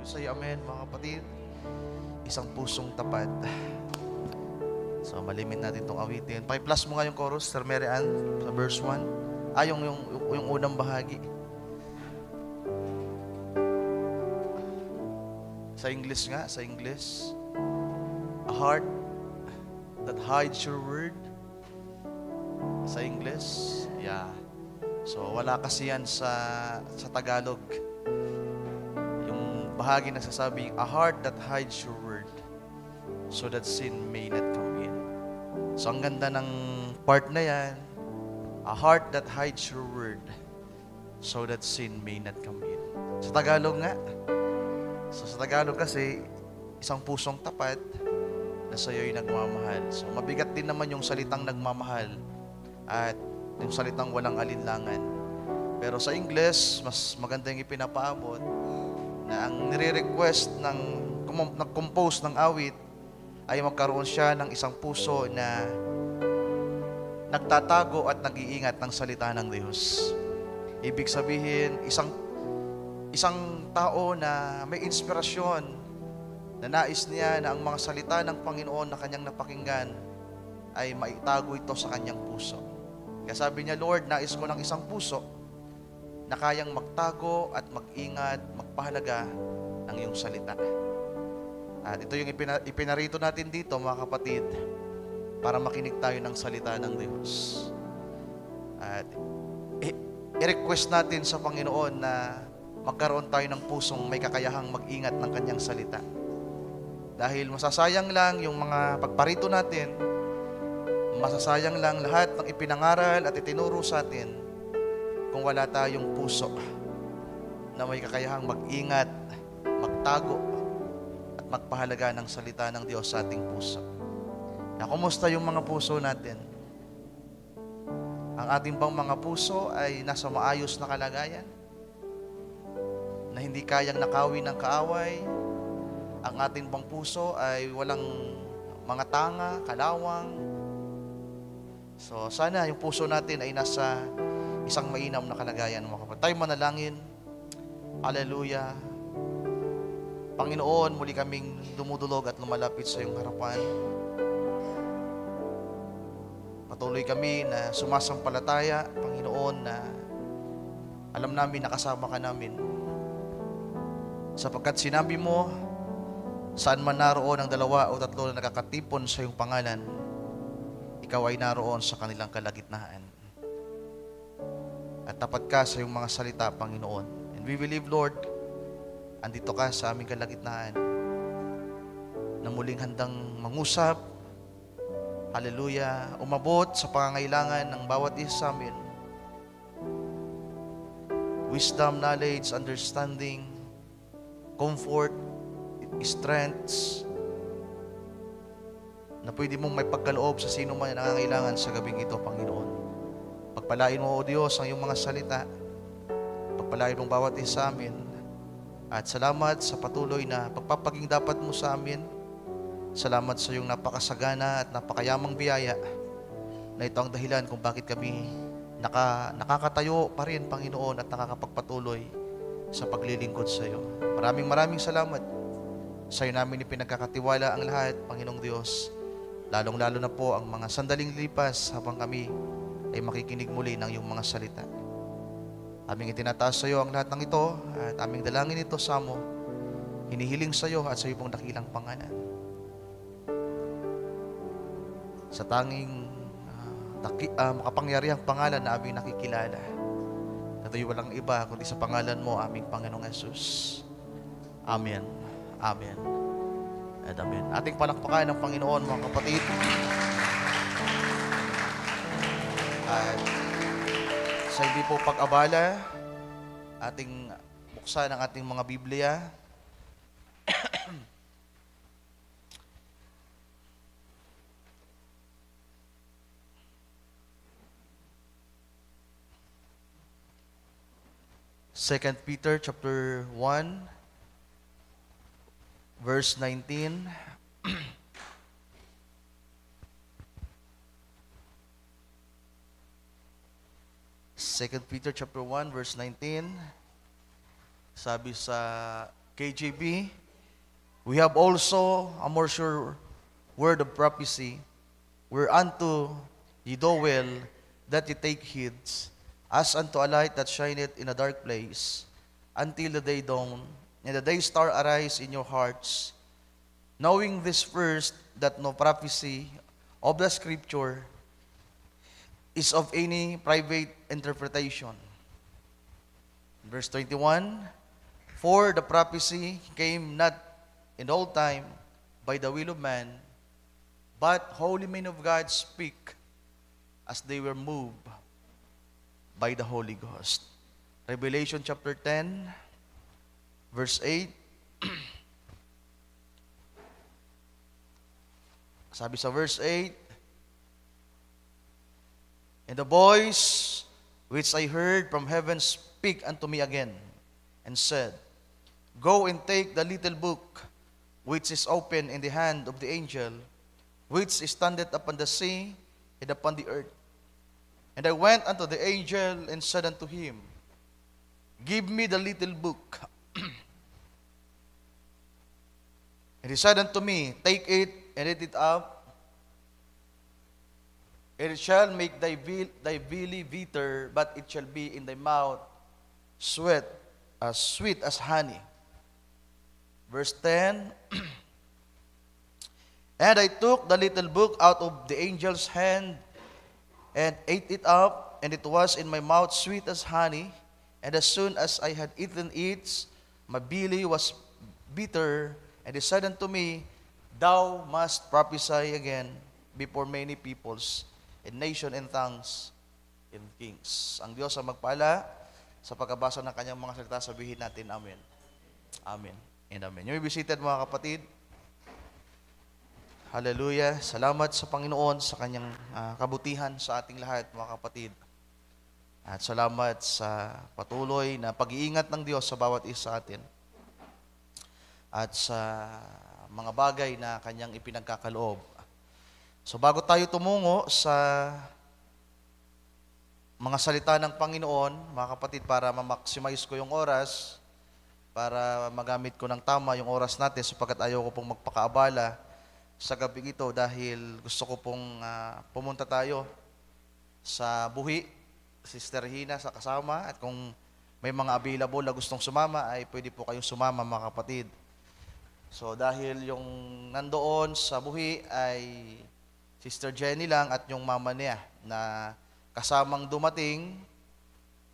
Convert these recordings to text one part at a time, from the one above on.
Say amen, mga kapatid. Isang pusong tapat. So, malimit natin itong awitin. Pa-plus mo nga yung chorus, Sir Mary Ann, sa verse 1. Yung unang bahagi. Sa English nga, sa English. A heart that hides your word. Sa English, yeah. So, wala kasi yan sa Tagalog. Yung bahagi na sasabing, a heart that hides your word, so that sin may not come in. So, ang ganda ng part na yan, a heart that hides your word, so that sin may not come in. Sa Tagalog nga, so sa Tagalog kasi, isang pusong tapat na sa'yo'y nagmamahal. So, mabigat din naman yung salitang nagmamahal at yung salitang walang alinlangan. Pero sa English, mas maganda yung ipinapaabot na ang nire-request ng nag-compose ng awit ay magkaroon siya ng isang puso na nagtatago at nag-iingat ng salita ng Diyos. Ibig sabihin, isang tao na may inspirasyon na nais niya na ang mga salita ng Panginoon na kanyang napakinggan ay maitago ito sa kanyang puso. Kaya sabi niya, Lord, nais ko ng isang puso na kayang magtago at mag-ingat, magpahalaga ng iyong salita. At ito yung ipinarito natin dito, mga kapatid, para makinig tayo ng salita ng Diyos. At i-request natin sa Panginoon na magkaroon tayo ng pusong may kakayahang mag-ingat ng kanyang salita. Dahil masasayang lang yung mga pagparito natin, masasayang lang lahat ng ipinangaral at itinuro sa atin kung wala tayong puso na may kakayahang mag-ingat, magtago, at magpahalaga ng salita ng Diyos sa ating puso. Na kumusta yung mga puso natin? Ang ating bang mga puso ay nasa maayos na kalagayan? Na hindi kayang nakawin ng kaaway? Ang ating bang puso ay walang mga tanga, kalawang? So, sana yung puso natin ay nasa isang mainam na kalagayan, mga kapatid. Tayo manalangin. Hallelujah. Panginoon, muli kaming dumudulog at lumalapit sa iyong harapan. Patuloy kami na sumasampalataya, Panginoon, na alam namin nakasama ka namin. Sapagkat sinabi mo, saan man naroon ang 2 o 3 na nakakatipon sa iyong pangalan, ikaw ay naroon sa kanilang kalagitnaan. At tapat ka sa iyong mga salita, Panginoon. And we believe, Lord, andito ka sa aming kalagitnaan na muling handang mangusap, hallelujah, umabot sa pangangailangan ng bawat isa sa amin. Wisdom, knowledge, understanding, comfort, strengths, na pwede mong may pagkaloob sa sino man na nangangailangan sa gabing ito, Panginoon. Pagpalain mo, O Diyos, ang iyong mga salita. Pagpalain mong bawat isa sa amin. At salamat sa patuloy na pagpapaging dapat mo sa amin. Salamat sa iyong napakasagana at napakayamang biyaya na ito ang dahilan kung bakit kami nakakatayo pa rin, Panginoon, at nakakapagpatuloy sa paglilingkod sa iyo. Maraming salamat. Sa iyo namin ipinagkakatiwala ang lahat, Panginoong Diyos. Lalong-lalo na po ang mga sandaling lipas habang kami ay makikinig muli ng iyong mga salita. Aming itinataas sa iyo ang lahat ng ito at aming dalangin ito sa mo. Hinihiling sa iyo at sa iyo pong dakilang pangalan. Sa tanging makapangyarihang pangalan na aming nakikilala. Ito'y walang iba kundi sa pangalan mo, aming Panginoong Yesus. Amen. Amen. At amen. Ating palakpakan ng Panginoon, mga kapatid. At sa hindi po pag-abala, ating buksan ang ating mga Biblia. Second Peter chapter 1, verse 19. Second Peter chapter 1, verse 19. Sabi sa KJV, we have also a more sure word of prophecy, whereunto ye do well that ye take heed, as unto a light that shineth in a dark place, until the day dawn, and the day star arise in your hearts, knowing this first, that no prophecy of the Scripture is of any private interpretation. Verse 21, for the prophecy came not in old time by the will of man, but holy men of God speak as they were moved by the Holy Ghost. Revelation chapter 10, verse 8. Sabi sa verse 8, and the voice which I heard from heaven speak unto me again, and said, go and take the little book which is open in the hand of the angel, which standeth upon the sea and upon the earth. And I went unto the angel and said unto him, give me the little book. And he said unto me, take it and eat it up. It shall make thy belly bitter, but it shall be in thy mouth sweet as honey. Verse 10, and I took the little book out of the angel's hand and ate it up, and it was in my mouth sweet as honey. And as soon as I had eaten it, my belly was bitter. And he said unto me, thou must prophesy again before many peoples, and nation, and tongues, and kings. Ang Diyos ang magpala sa pagkabasa ng kanyang mga salita, sabihin natin, Amen. Amen and Amen. You may be seated, mga kapatid. Hallelujah. Salamat sa Panginoon sa kanyang kabutihan sa ating lahat, mga kapatid. At salamat sa patuloy na pag-iingat ng Diyos sa bawat isa sa atin. At sa mga bagay na kanyang ipinagkakaloob. So bago tayo tumungo sa mga salita ng Panginoon, mga kapatid, para ma-maximize ko yung oras, para magamit ko ng tama yung oras natin, sapagkat ayaw ko pong magpakaabala sa gabi ito dahil gusto ko pong pumunta tayo sa Buhi, Sister Hina sa kasama, at kung may mga available na gustong sumama, ay pwede po kayong sumama, mga kapatid. So dahil yung nandoon sa Buhi ay Sister Jenny lang at yung mama niya na kasamang dumating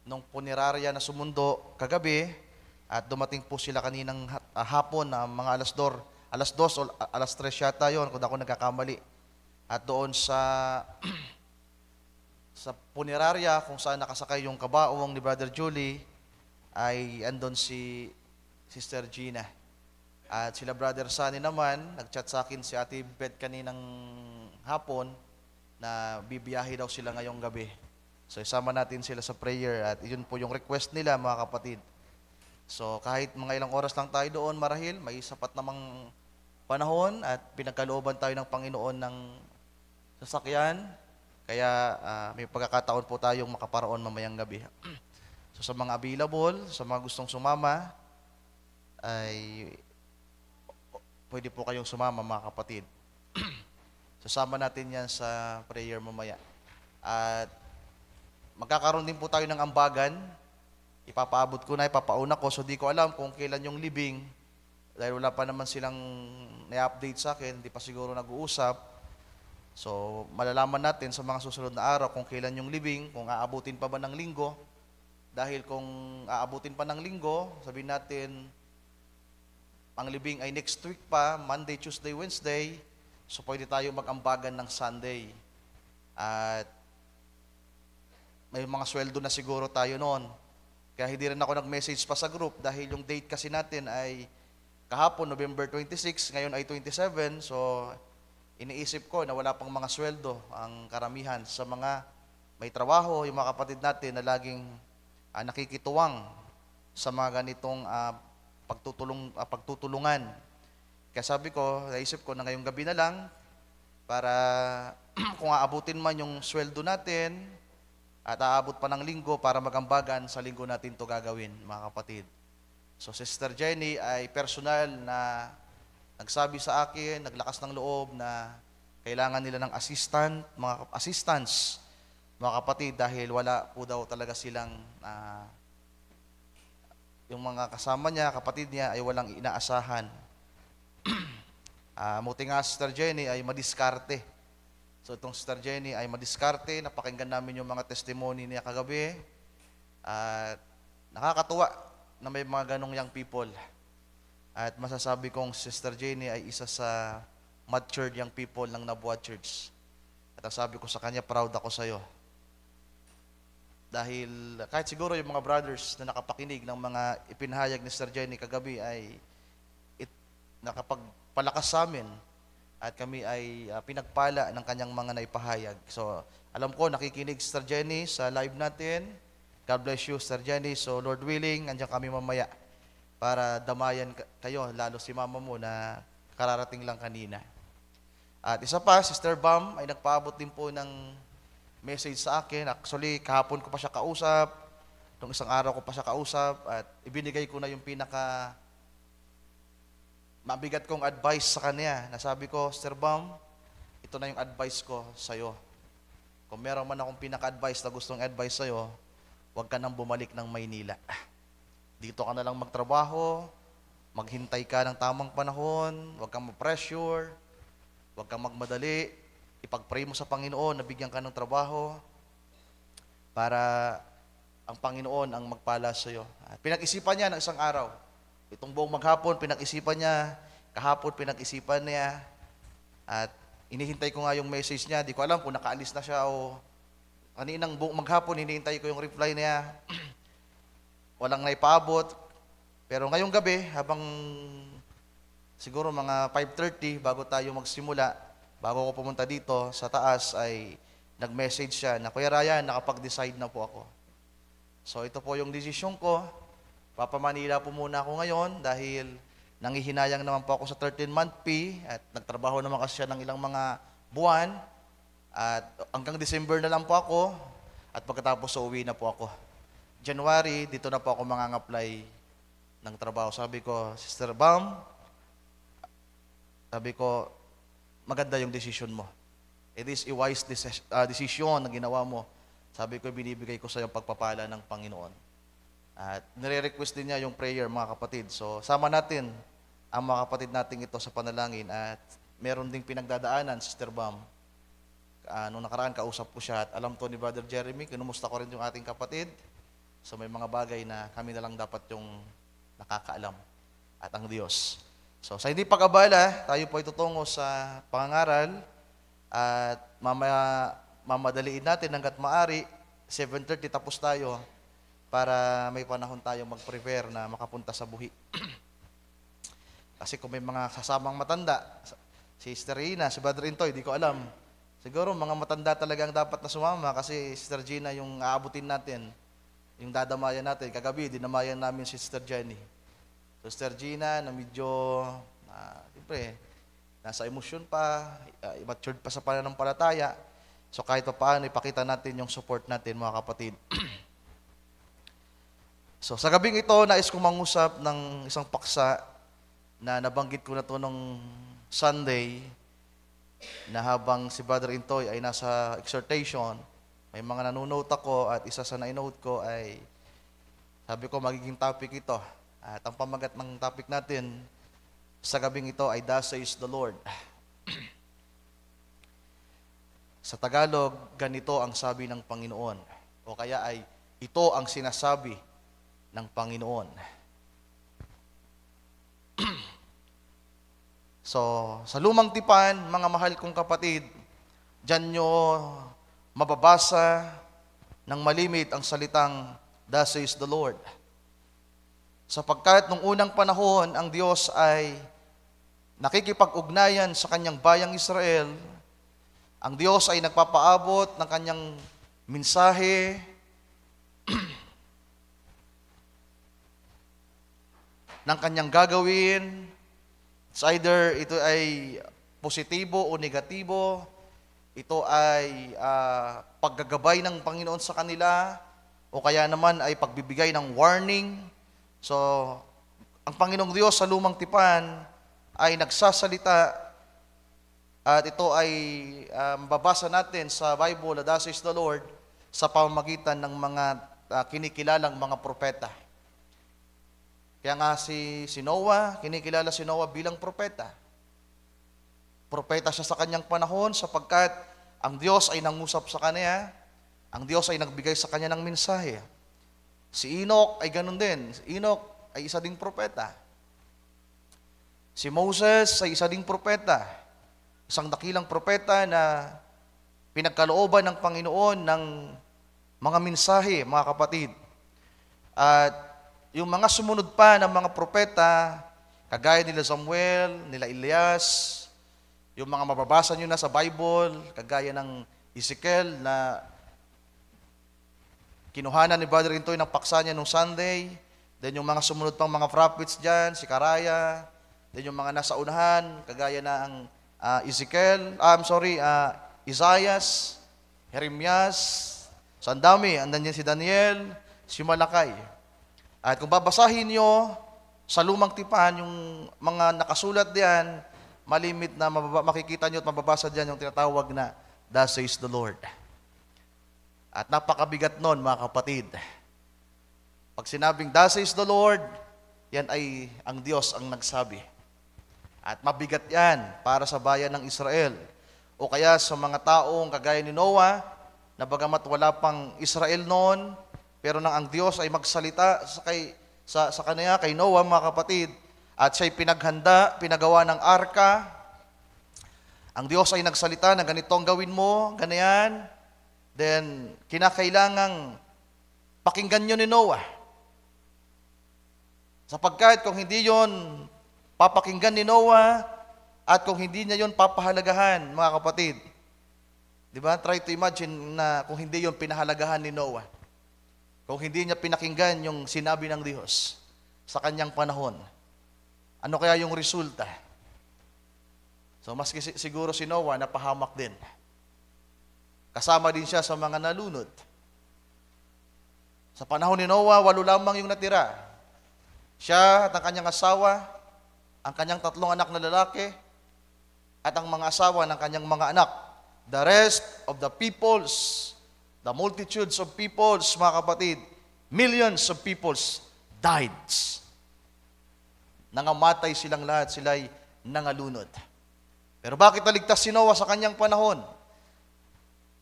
nung punerarya na sumundo kagabi, at dumating po sila kaninang hapon na mga alas 2 o alas 3 yata yun kung ako nagkakamali. At doon sa punerarya kung saan nakasakay yung kabaong ni Brother Julie ay andon si Sister Gina. At sila Brother Sunny naman, nagchat sa akin si Ate Beth kaninang hapon na bibiyahe daw sila ngayong gabi. So isama natin sila sa prayer, at yun po yung request nila, mga kapatid. So kahit mga ilang oras lang tayo doon, marahil may sapat namang panahon at pinagkalooban tayo ng Panginoon ng sasakyan. Kaya may pagkakataon po tayong makaparoon mamayang gabi. So sa mga available, sa mga gustong sumama, ay pwede po kayong sumama, mga kapatid. Sasama natin yan sa prayer mamaya. At magkakaroon din po tayo ng ambagan. Ipapaabot ko na, ipapauna ko. So di ko alam kung kailan yung libing. Dahil wala pa naman silang na-update sa akin. Di pa siguro nag-uusap. So malalaman natin sa mga susunod na araw kung kailan yung libing. Kung aabutin pa ba ng linggo. Dahil kung aabutin pa ng linggo, sabihin natin, ang libing ay next week pa, Monday, Tuesday, Wednesday. So pwede tayo mag-ambagan ng Sunday. At may mga sweldo na siguro tayo noon. Kaya hindi rin ako nag-message pa sa group dahil yung date kasi natin ay kahapon, November 26, ngayon ay 27. So iniisip ko na wala pang mga sweldo ang karamihan sa mga may trabaho, yung mga kapatid natin na laging nakikituwang sa mga ganitong pagtutulungan. Kaya sabi ko, naisip ko na ngayong gabi na lang para kung aabutin man yung sweldo natin at aabot pa ng linggo para magambagan, sa linggo natin to gagawin, mga kapatid. So Sister Jenny ay personal na nagsabi sa akin, naglakas ng loob na kailangan nila ng mga assistants, mga kapatid, dahil wala po daw talaga silang, yung mga kasama niya, kapatid niya, ay walang inaasahan. Muti nga Sister Jenny ay madiskarte. So itong Sister Jenny ay madiskarte, napakinggan namin yung mga testimony niya kagabi. At nakakatuwa na may mga ganong young people. At masasabi kong Sister Jenny ay isa sa matured young people ng Nabuhat Church. At ang sabi ko sa kanya, proud ako sa'yo. Dahil kahit siguro yung mga brothers na nakapakinig ng mga ipinahayag ni Sister Jenny kagabi ay nakapagpalakas sa amin at kami ay pinagpala ng kanyang mga naipahayag. So alam ko nakikinig Sister Jenny sa live natin. God bless you Sister Jenny. So Lord willing, andiyan kami mamaya para damayan kayo, lalo si mama mo na kararating lang kanina. At isa pa, Sister Bam ay nagpaabot din po ng message sa akin. Actually, kahapon ko pa siya kausap, nung isang araw ko pa siya kausap, at ibinigay ko na yung pinaka mabigat kong advice sa kanya. Nasabi ko, Sister Bam, ito na yung advice ko sa'yo. Kung meron man akong pinaka-advice na gustong advice sa'yo, huwag ka nang bumalik ng Maynila. Dito ka na lang magtrabaho, maghintay ka ng tamang panahon, huwag kang ma-pressure, huwag kang magmadali, ipag-pray mo sa Panginoon na bigyan ka ng trabaho para ang Panginoon ang magpala sa iyo. Pinag-isipan niya ng isang araw. Itong buong maghapon, pinag-isipan niya. Kahapon, pinag-isipan niya. At inihintay ko nga yung message niya. Di ko alam kung nakaalis na siya o kaninang buong maghapon, hinihintay ko yung reply niya. Walang naipaabot. Pero ngayong gabi, habang siguro mga 5:30 bago tayo magsimula, bago ko pumunta dito sa taas, ay nag-message siya na, Kuya Ryan, nakapag-decide na po ako. So ito po yung desisyon ko. Papa-Manila po muna ako ngayon dahil nangihinayang naman po ako sa 13-month pay at nagtrabaho naman kasi siya ng ilang mga buwan. At hanggang December na lang po ako at pagkatapos uuwi na po ako. January, dito na po ako mang-apply ng trabaho. Sabi ko, Sister Bam, sabi ko, maganda yung decision mo. It is a wise decision na ginawa mo. Sabi ko, binibigay ko sa iyo pagpapala ng Panginoon. At nire-request din niya yung prayer, mga kapatid. So, sama natin ang mga kapatid natin ito sa panalangin. At meron ding pinagdadaanan, Sister Bam. Nung nakaraan, kausap ko siya. At alam to ni Brother Jeremy, kinumusta ko rin yung ating kapatid. So, may mga bagay na kami na lang dapat yung nakakaalam. At ang Diyos. So, sa hindi pag-abala, tayo po ay tutungo sa pangangaral at mamadaliin natin hanggat maari, 7:30 tapos tayo para may panahon tayo mag-prepare na makapunta sa buhi. Kasi kung may mga kasamang matanda, si Sister Rina, si Brother Intoy, di ko alam. Siguro mga matanda talagang dapat na sumama kasi Sister Gina yung aabutin natin, yung dadamayan natin. Kagabi, dinamayan namin si Sister Jenny. So, Sister Gina, na medyo, siyempre, nasa emosyon pa, matured pa sa pananampalataya. So, kahit pa paano, ipakita natin yung support natin, mga kapatid. So, sa gabing ito, nais kong mangusap ng isang paksa na nabanggit ko na to nung Sunday, na habang si Brother Intoy ay nasa exhortation, may mga nanunote ako at isa sa na-note ko ay, sabi ko, magiging topic ito. At ang pamagat ng topic natin sa gabing ito ay Thus says the Lord. Sa Tagalog, ganito ang sabi ng Panginoon. O kaya ay ito ang sinasabi ng Panginoon. So, sa lumang tipan, mga mahal kong kapatid, dyan nyo mababasa ng malimit ang salitang Thus says the Lord. Sapagkat nung unang panahon, ang Diyos ay nakikipag-ugnayan sa kanyang bayang Israel. Ang Diyos ay nagpapaabot ng kanyang mensahe ng kanyang gagawin. It's either ito ay positibo o negatibo. Ito ay paggagabay ng Panginoon sa kanila o kaya naman ay pagbibigay ng warning. So, ang Panginoong Diyos sa lumang tipan ay nagsasalita at ito ay mababasa natin sa Bible, thus says the Lord, sa pamamagitan ng mga kinikilalang mga propeta. Kaya nga si Noah, kinikilala si Noah bilang propeta. Propeta siya sa kanyang panahon sapagkat ang Diyos ay nangusap sa kanya, ang Diyos ay nagbigay sa kanya ng mensahe. Si Enoch ay ganun din. Si Enoch ay isa ding propeta. Si Moses ay isa ding propeta. Isang dakilang propeta na pinagkalooban ng Panginoon ng mga mensahe, mga kapatid. At yung mga sumunod pa ng mga propeta, kagaya nila Samuel, nila Elias, yung mga mababasa nyo na sa Bible, kagaya ng Ezekiel na kinuhanan ni Brother Intoy ng paksa niya nung Sunday, then yung mga sumunod pang mga prophets dyan, si Karaya, then yung mga nasa unahan, kagaya na ang Isaias, Jeremias, Sandami, andan yan si Daniel, si Malakay. At kung babasahin nyo sa lumang tipan, yung mga nakasulat diyan, malimit na makikita nyo at mababasa diyan yung tinatawag na thus says the Lord. At napakabigat nun, mga kapatid. Pag sinabing thus says the Lord, yan ay ang Diyos ang nagsabi. At mabigat yan para sa bayan ng Israel. O kaya sa mga taong kagaya ni Noah, na bagamat wala pang Israel noon, pero nang ang Diyos ay magsalita sa kanya, kay Noah, mga kapatid, at siya'y pinaghanda, pinagawa ng arka, ang Diyos ay nagsalita na ganito ang gawin mo, ganyan, then kinakailangang pakinggan nyo ni Noah. Sapagkat kung hindi yon papakinggan ni Noah, at kung hindi niya yon papahalagahan, mga kapatid, di ba? Try to imagine na kung hindi yon pinahalagahan ni Noah. Kung hindi niya pinakinggan yung sinabi ng Diyos sa kanyang panahon, ano kaya yung resulta? So, maski siguro si Noah napahamak din. Kasama din siya sa mga nalunod. Sa panahon ni Noah, 8 lamang yung natira. Siya at ang kanyang asawa, ang kanyang 3 anak na lalaki, at ang mga asawa ng kanyang mga anak. The rest of the peoples, the multitudes of peoples, mga kapatid, millions of peoples died. Nangamatay silang lahat, sila'y nangalunod. Pero bakit naligtas si Noah sa kanyang panahon?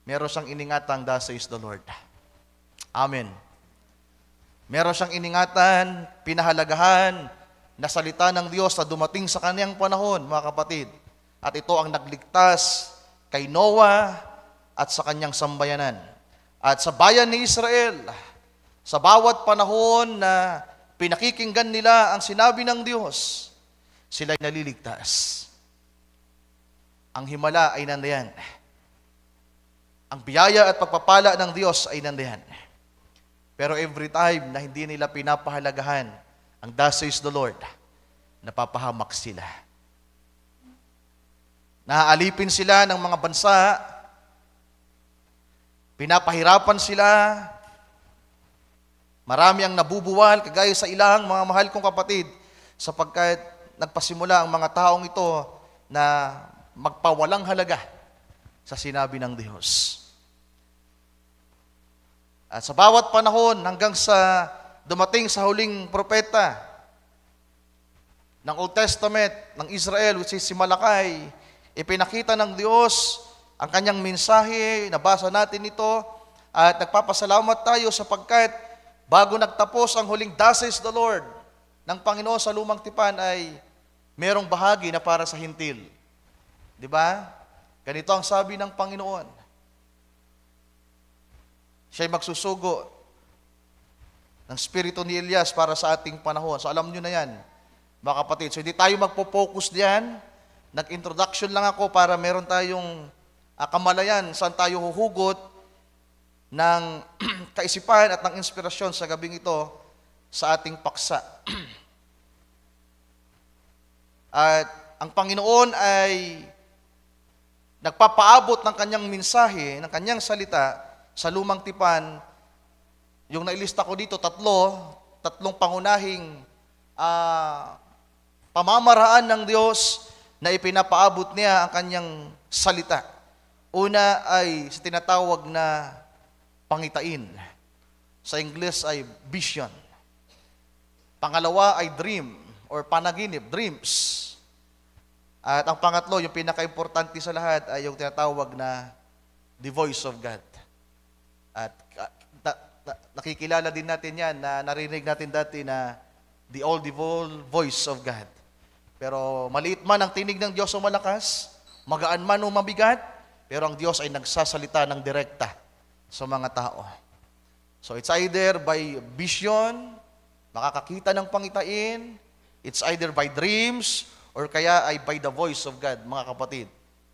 Meron siyang iningatang, thus says the Lord. Amen. Meron siyang iningatan, pinahalagahan, na salita ng Diyos na dumating sa kanyang panahon, mga kapatid. At ito ang nagligtas kay Noah at sa kanyang sambayanan. At sa bayan ni Israel, sa bawat panahon na pinakikinggan nila ang sinabi ng Diyos, sila'y naliligtas. Ang himala ay nandiyan. Ang biyaya at pagpapala ng Diyos ay nandiyan. Pero every time na hindi nila pinapahalagahan ang thus says the Lord, napapahamak sila. Naaalipin sila ng mga bansa, pinapahirapan sila, marami ang nabubuwal, kagaya sa ilang mga mahal kong kapatid, sapagkat nagpasimula ang mga taong ito na magpawalang halaga sa sinabi ng Diyos. At sa bawat panahon hanggang sa dumating sa huling propeta ng Old Testament ng Israel, which is si Malakay, ipinakita ng Diyos ang kanyang mensahe, nabasa natin ito, at nagpapasalamat tayo sapagkat bago nagtapos ang huling thus says the Lord ng Panginoon sa lumang tipan ay merong bahagi na para sa hintil. Di ba? Ganito ang sabi ng Panginoon. Siya'y magsusugo ng spirito ni Elias para sa ating panahon. So alam nyo na yan, mga kapatid. So hindi tayo magpo-focus diyan. Nag-introduction lang ako para meron tayong kamalayan saan tayo huhugot ng kaisipan at ng inspirasyon sa gabing ito sa ating paksa. At ang Panginoon ay nagpapaabot ng kanyang mensahe, ng kanyang salita sa lumang tipan. Yung nailista ko dito, tatlong pangunahing ah, pamamaraan ng Diyos na ipinapaabot niya ang kanyang salita. Una ay sa tinatawag na pangitain. Sa English ay vision. Pangalawa ay dream or panaginip, dreams. At ang pangatlo, yung pinaka-importante sa lahat ay yung tinatawag na the voice of God. At nakikilala din natin yan, na narinig natin dati na the audible voice of God. Pero maliit man ang tinig ng Diyos o malakas, magaan man o mabigat, pero ang Diyos ay nagsasalita ng direkta sa mga tao. So it's either by vision, makakakita ng pangitain, it's either by dreams, or kaya ay by the voice of God, mga kapatid.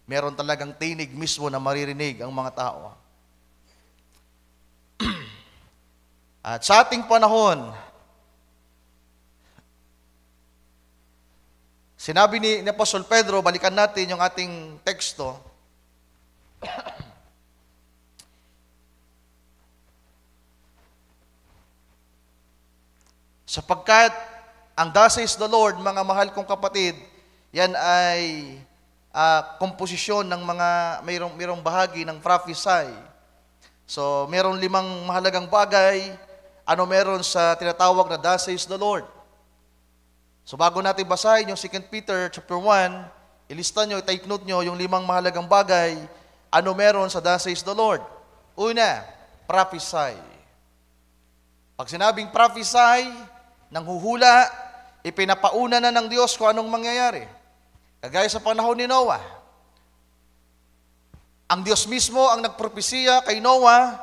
Meron talagang tinig mismo na maririnig ang mga tao. At sa ating panahon, sinabi ni Apostol Pedro, balikan natin yung ating teksto. Sapagkat ang thus says the Lord, mga mahal kong kapatid, yan ay komposisyon ng mga mayroong bahagi ng prophesy. So, mayroong 5 mahalagang bagay. Ano meron sa tinatawag na thus says the Lord? So, bago natin basahin yung 2 Peter chapter 1, ilista nyo, take note nyo yung 5 mahalagang bagay. Ano meron sa thus says the Lord? Una, prophesy. Pag sinabing prophesy, nanghuhula, ipinapauna na ng Diyos kung anong mangyayari. Kagaya sa panahon ni Noah. Ang Diyos mismo ang nagpropesiya kay Noah.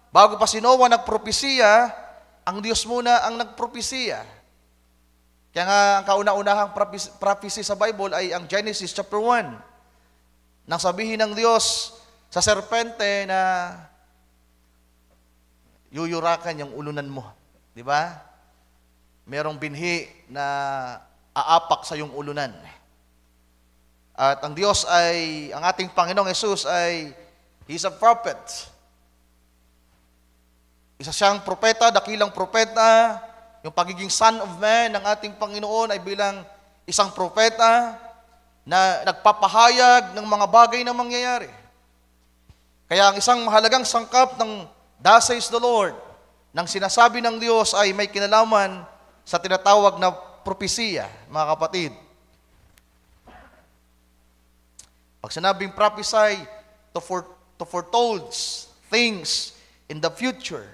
Bago pa si Noah nagpropesiya, ang Diyos muna ang nagpropesiya. Kaya nga, ang kauna-unahang prophecy sa Bible ay ang Genesis chapter 1. Nang sabihin ng Diyos sa serpente na yuyurakan yung ulunan mo. Di ba? Merong binhi na aapak sa yung ulunan. At ang Diyos ay, ang ating Panginoong Yesus ay, He's a prophet. Isa siyang propeta, dakilang propeta. Yung pagiging Son of Man ng ating Panginoon ay bilang isang propeta na nagpapahayag ng mga bagay na mangyayari. Kaya ang isang mahalagang sangkap ng thus says the Lord, ng sinasabi ng Diyos ay may kinalaman sa tinatawag na propesiya, mga kapatid. Pag sinabing prophesy, to foretold things in the future.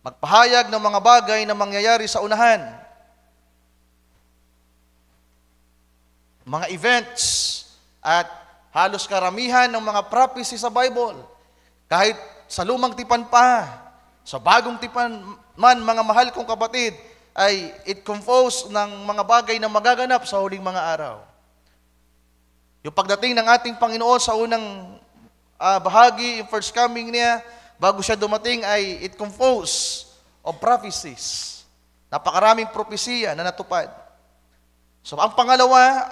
Magpahayag ng mga bagay na mangyayari sa unahan. Mga events at halos karamihan ng mga prophecy sa Bible. Kahit sa lumang tipan pa, sa bagong tipan man, mga mahal kong kapatid, ay it composed ng mga bagay na magaganap sa huling mga araw. Yung pagdating ng ating Panginoon sa unang bahagi, yung first coming niya, bago siya dumating ay it composed of prophecies. Napakaraming propesiya na natupad. So ang pangalawa,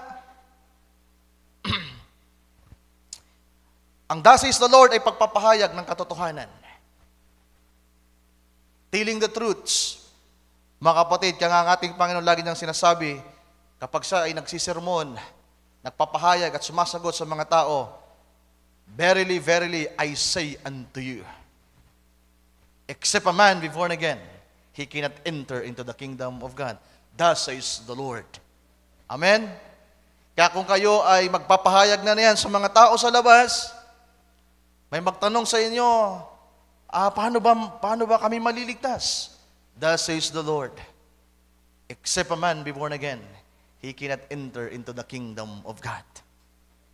ang thus says the Lord ay pagpapahayag ng katotohanan. Telling the truths. Mga kapatid, kaya nga ang ating Panginoon lagi niyang sinasabi, kapag siya ay nagsisermon, nagpapahayag at sumasagot sa mga tao, verily, verily, I say unto you, except a man be born again, he cannot enter into the kingdom of God. Thus says the Lord. Amen? Kaya kung kayo ay magpapahayag na yan sa mga tao sa labas, may magtanong sa inyo, paano ba kami maliligtas? Thus says the Lord, except a man be born again, he cannot enter into the kingdom of God.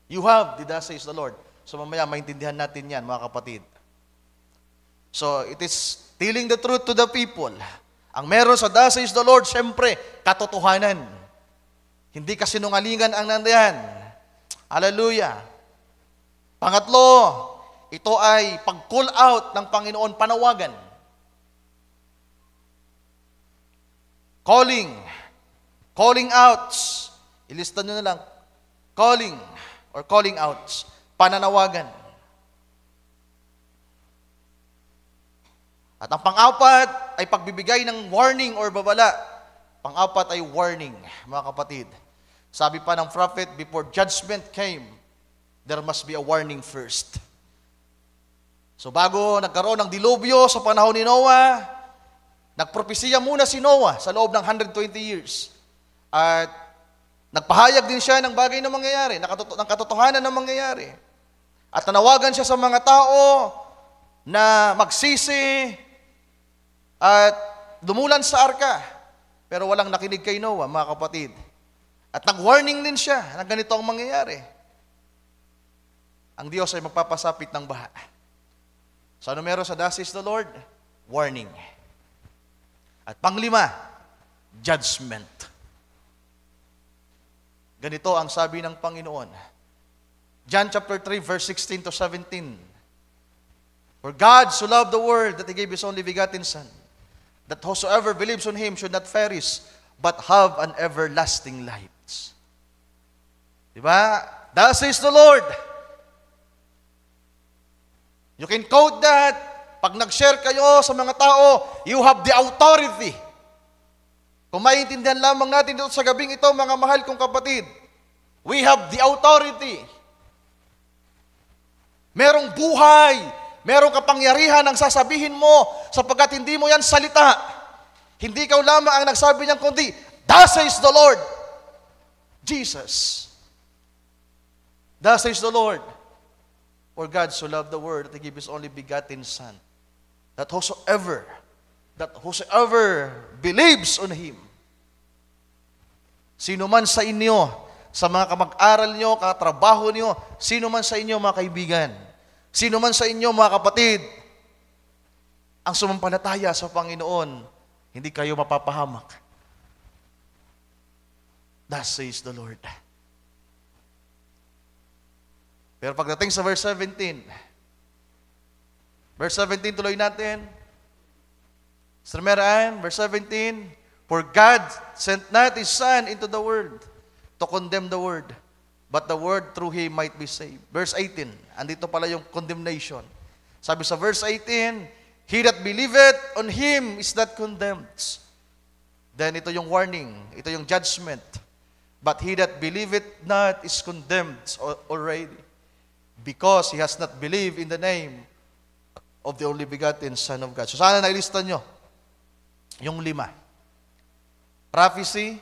You have the thus says the Lord. So mamaya maintindihan natin yan, mga kapatid. So it is telling the truth to the people. Ang meron sa thus says the Lord, syempre, katotohanan. Hindi kasinungalingan ang nandiyan. Hallelujah. Pangatlo, ito ay pag-call out ng Panginoon, panawagan. Calling outs. Ilista nyo na lang. Calling outs. Pananawagan. At ang pang-apat ay pagbibigay ng warning or babala. pang-apat ay warning, mga kapatid. Sabi pa ng prophet, before judgment came, there must be a warning first. So bago nagkaroon ng dilubyo sa panahon ni Noah, nagpropesiya muna si Noah sa loob ng 120 years. At nagpahayag din siya ng bagay na mangyayari, ng katotohanan na mangyayari. At nanawagan siya sa mga tao na magsisi at dumulan sa arka. Pero walang nakinig kay Noah, mga kapatid. At nag-warning din siya na ganito ang mangyayari. Ang Diyos ay magpapasapit ng baha. So ano meron sa thus says the Lord? Warning. At panglima, judgment. Ganito ang sabi ng Panginoon. John chapter 3, verse 16 to 17. For God so loved the world that He gave His only begotten Son, that whosoever believes on Him should not perish, but have an everlasting life. Diba? Thus says the Lord. You can quote that. Pag nag-share kayo sa mga tao, you have the authority. Kung maiintindihan lamang natin dito sa gabing ito, mga mahal kong kapatid, we have the authority. Merong buhay, merong kapangyarihan ang sasabihin mo sapagkat hindi mo yan salita. Hindi ikaw lamang ang nagsabi niyan, kundi, thus says the Lord, Jesus. Thus says the Lord, for God so loved the world that He gave His only begotten Son, that whosoever believes on Him, sino man sa inyo, sa mga kamag-aral nyo, katrabaho nyo, sino man sa inyo, mga kaibigan, sino man sa inyo, mga kapatid, ang sumampalataya sa Panginoon, hindi kayo mapapahamak. Thus says the Lord. Pero pagdating sa verse 17, tuloy natin. Mr. Meran, verse 17, for God sent not His Son into the world to condemn the world, but the world through Him might be saved. Verse 18, andito pala yung condemnation. Sabi sa verse 18, he that believeth on Him is not condemned. Then ito yung warning, ito yung judgment. But he that believeth not is condemned already, because he has not believed in the name of the only begotten Son of God. So sana nailista nyo yung 5. Prophecy,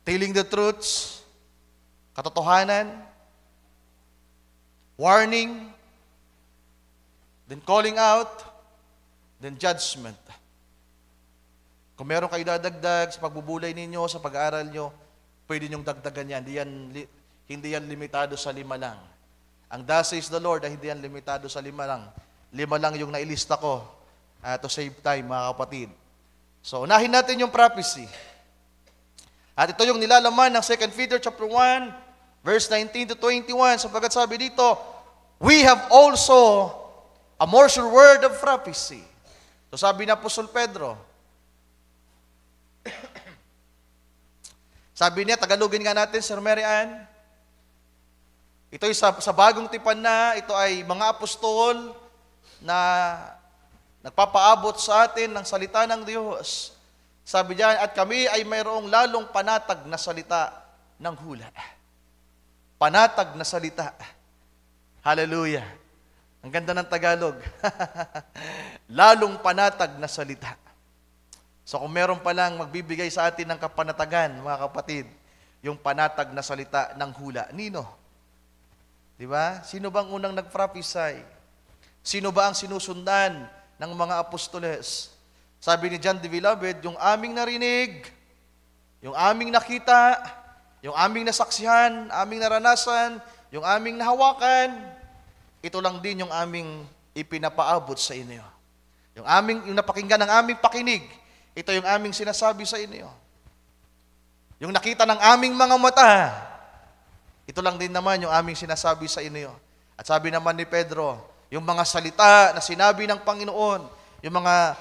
telling the truths, katotohanan, warning, then calling out, then judgment. Kung meron kayo dadagdag sa pagbubulay ninyo, sa pag-aaral nyo, pwede nyong dagdagan yan. Hindi yan limitado sa 5 lang. Ang thus says the Lord ay hindi yan limitado sa 5 lang. 5 lang yung nailista ko to save time, mga kapatid. So, unahin natin yung prophecy. At ito yung nilalaman ng 2 Peter chapter 1, verse 19 to 21, sapagkat sabi dito, we have also a more sure word of prophecy. So sabi na Apostol Pedro, sabi niya, Tagalogin nga natin, Sir Mary Ann, ito ay sa bagong tipan na, ito ay mga apostol na nagpapaabot sa atin ng salita ng Diyos. Sabi diyan, at kami ay mayroong lalong panatag na salita ng hula. Panatag na salita. Hallelujah. Ang ganda ng Tagalog. Lalong panatag na salita. So kung meron palang magbibigay sa atin ng kapanatagan, mga kapatid, yung panatag na salita ng hula. Nino? Di ba? Sino bang unang nag-prophesy? Sino ba ang sinusundan ng mga apostoles? Sabi ni John the Beloved, yung aming narinig, yung aming nakita, yung aming nasaksihan, aming naranasan, yung aming nahawakan, ito lang din yung aming ipinapaabot sa inyo. Yung napakinggan ng aming pakinig, ito yung aming sinasabi sa inyo. Yung nakita ng aming mga mata, ito lang din naman yung aming sinasabi sa inyo. At sabi naman ni Pedro, yung mga salita na sinabi ng Panginoon, yung mga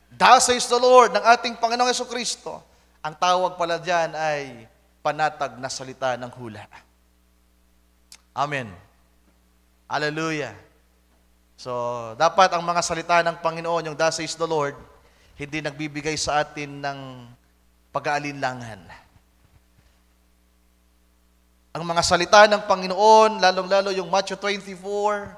thus says the Lord ng ating Panginoong Jesucristo, ang tawag pala dyan ay panatag na salita ng hula. Amen. Hallelujah. So, dapat ang mga salita ng Panginoon, yung thus says the Lord, hindi nagbibigay sa atin ng pag-aalinlangan. Ang mga salita ng Panginoon, lalong-lalo yung Matthew 24,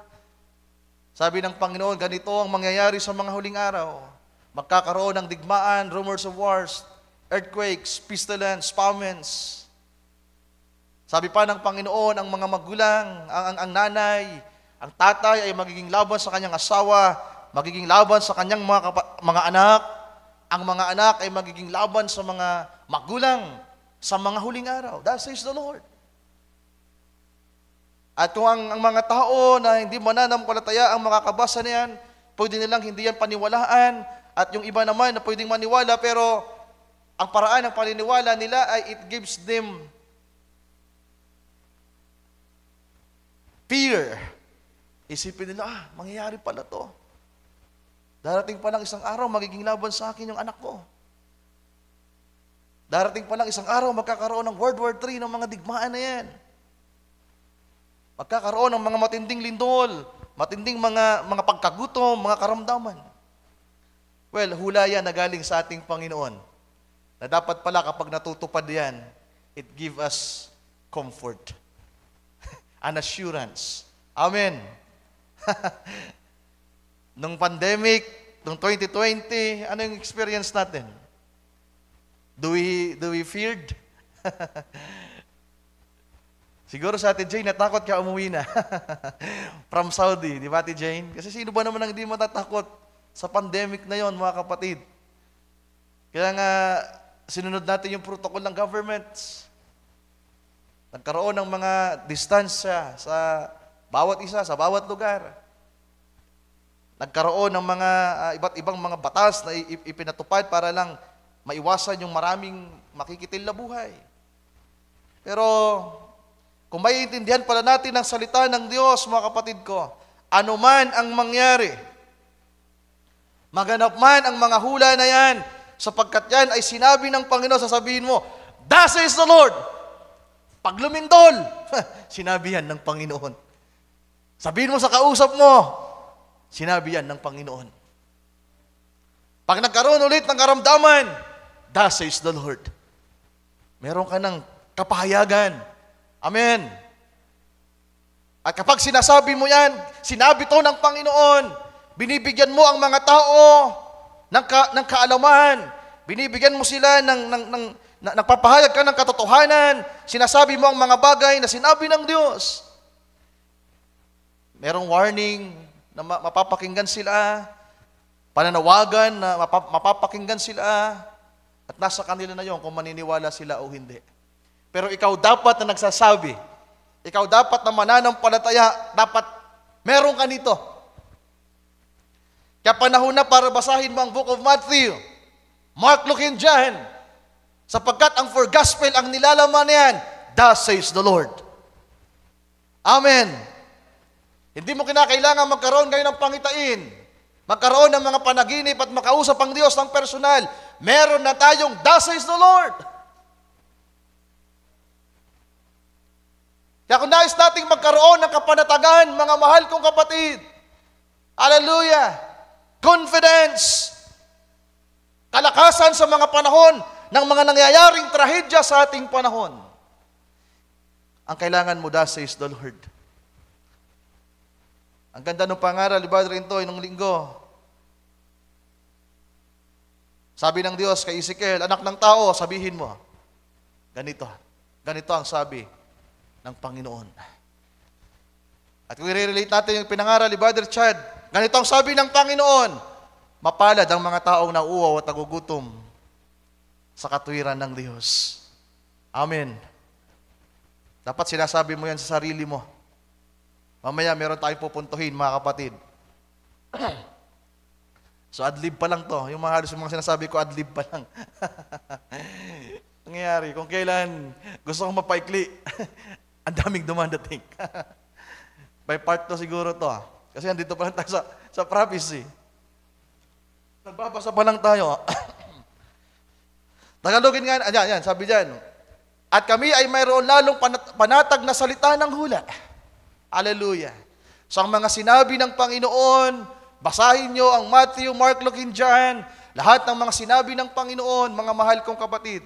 sabi ng Panginoon, ganito ang mangyayari sa mga huling araw. Magkakaroon ng digmaan, rumors of wars, earthquakes, pestilence, famines. Sabi pa ng Panginoon, ang mga magulang, ang nanay, ang tatay ay magiging laban sa kanyang asawa, magiging laban sa kanyang mga anak. Ang mga anak ay magiging laban sa mga magulang sa mga huling araw. That says the Lord. At kung ang mga tao na hindi mananampalataya ang makakabasa niyan, pwede nilang hindi yan paniwalaan. At yung iba naman na pwedeng maniwala, pero ang paraan ng paniniwala nila ay it gives them fear. Isipin nila, mangyayari pala to. Darating pa lang isang araw, magiging laban sa akin yung anak ko. Darating pa lang isang araw, magkakaroon ng World War III ng mga digmaan na yan. Magkakaroon ng mga matinding lindol, matinding mga pagkagutom, mga karamdaman. Well, hula yan na galing sa ating Panginoon. Na dapat pala kapag natutupad yan, it give us comfort. An assurance. Amen. Nung pandemic, nung 2020, ano yung experience natin? Do we feared? Siguro sa Ate Jane, natakot ka umuwi na. From Saudi, di ba Ate Jane? Kasi sino ba naman ang hindi matatakot sa pandemic na yon, mga kapatid? Kaya nga, sinunod natin yung protocol ng governments. Nagkaroon ng mga distansya sa bawat isa, sa bawat lugar. Nagkaroon ng mga iba't ibang mga batas na ipinatupad para lang maiwasan yung maraming makikitil na buhay. Pero, kung maiintindihan pala natin ang salita ng Diyos, mga kapatid ko, anuman ang mangyari, maganap man ang mga hula na yan, sapagkat yan ay sinabi ng Panginoon, sasabihin mo, thus says the Lord. Pag lumindol, sinabi yan ng Panginoon. Sabihin mo sa kausap mo, sinabi yan ng Panginoon. Pag nagkaroon ulit ng karamdaman, thus says the Lord. Meron ka ng kapahayagan. Amen. At kapag sinasabi mo yan, sinabi to ng Panginoon, binibigyan mo ang mga tao ng kaalaman, binibigyan mo sila nagpapahayag ka ng katotohanan, sinasabi mo ang mga bagay na sinabi ng Diyos. Merong warning na mapapakinggan sila, pananawagan na mapapakinggan sila, at nasa kanila na yon kung maniniwala sila o hindi. Pero ikaw dapat na nagsasabi, ikaw dapat na mananampalataya, dapat meron ka nito. Kaya panahon na para basahin mo ang Book of Matthew, Mark, Luke, and John, sapagkat ang for gospel ang nilalaman niyan, thus says the Lord. Amen. Hindi mo kinakailangan magkaroon kayo ng pangitain, magkaroon ng mga panaginip at makausap ang Diyos ng personal. Meron na tayong thus says the Lord. Kaya kung nais nating magkaroon ng kapanatagan, mga mahal kong kapatid, hallelujah, confidence, kalakasan sa mga panahon ng mga nangyayaring trahedya sa ating panahon. Ang kailangan mo, thus says the Lord. Ang ganda ng pangaral, iba rin ito, nung linggo. Sabi ng Diyos kay Ezekiel, anak ng tao, sabihin mo, ganito ang sabi ng Panginoon. At kung i-relate natin yung pinangaral ni Brother Chad, ganito ang sabi ng Panginoon, mapalad ang mga taong nauuaw at nagugutom sa katuwiran ng Diyos. Amen. Dapat sinasabi mo yan sa sarili mo. Mamaya meron tayong pupuntuhin, mga kapatid. So adlib pa lang to. Yung mga halos yung mga sinasabi ko, adlib pa lang. Nangyayari, kung kailan gusto kong mapaikli, ang daming dumadating. By part to siguro to. Kasi andito pa lang tayo sa prophecy. Nagbabasa pa lang tayo. Tagalogin nga, yan, sabi dyan. At kami ay mayroon lalong panatag na salita ng hula. Hallelujah. So ang mga sinabi ng Panginoon, basahin nyo ang Matthew, Mark, Luke, and John. Lahat ng mga sinabi ng Panginoon, mga mahal kong kapatid,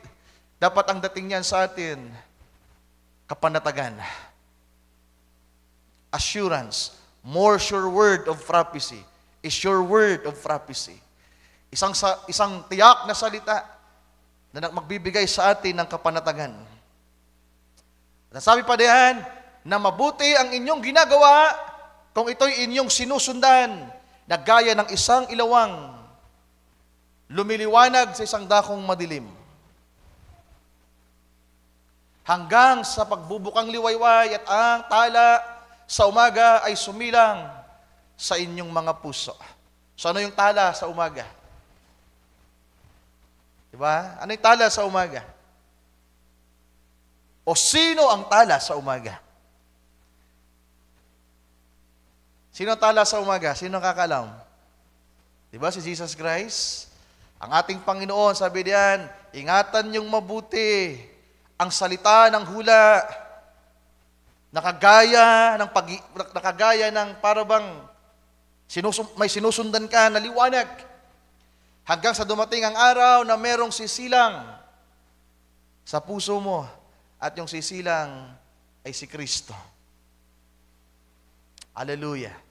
dapat ang dating niyan sa atin, kapanatagan, assurance, more sure word of prophecy, a sure word of prophecy. Isang tiyak na salita na magbibigay sa atin ng kapanatagan. Nasabi pa diyan na mabuti ang inyong ginagawa kung ito'y inyong sinusundan na gaya ng isang ilawang lumiliwanag sa isang dakong madilim. Hanggang sa pagbubukang liwayway at ang tala sa umaga ay sumilang sa inyong mga puso. So ano yung tala sa umaga? Diba? Ano yung tala sa umaga? O sino ang tala sa umaga? Sino ang tala sa umaga? Sino ang kakalam? Diba si Jesus Christ? Ang ating Panginoon, sabi diyan, ingatan niyong mabuti ang salita ng hula, nakagaya ng parabang may sinusundan ka na liwanag, hanggang sa dumating ang araw na merong sisilang sa puso mo, at yung sisilang ay si Kristo. Hallelujah.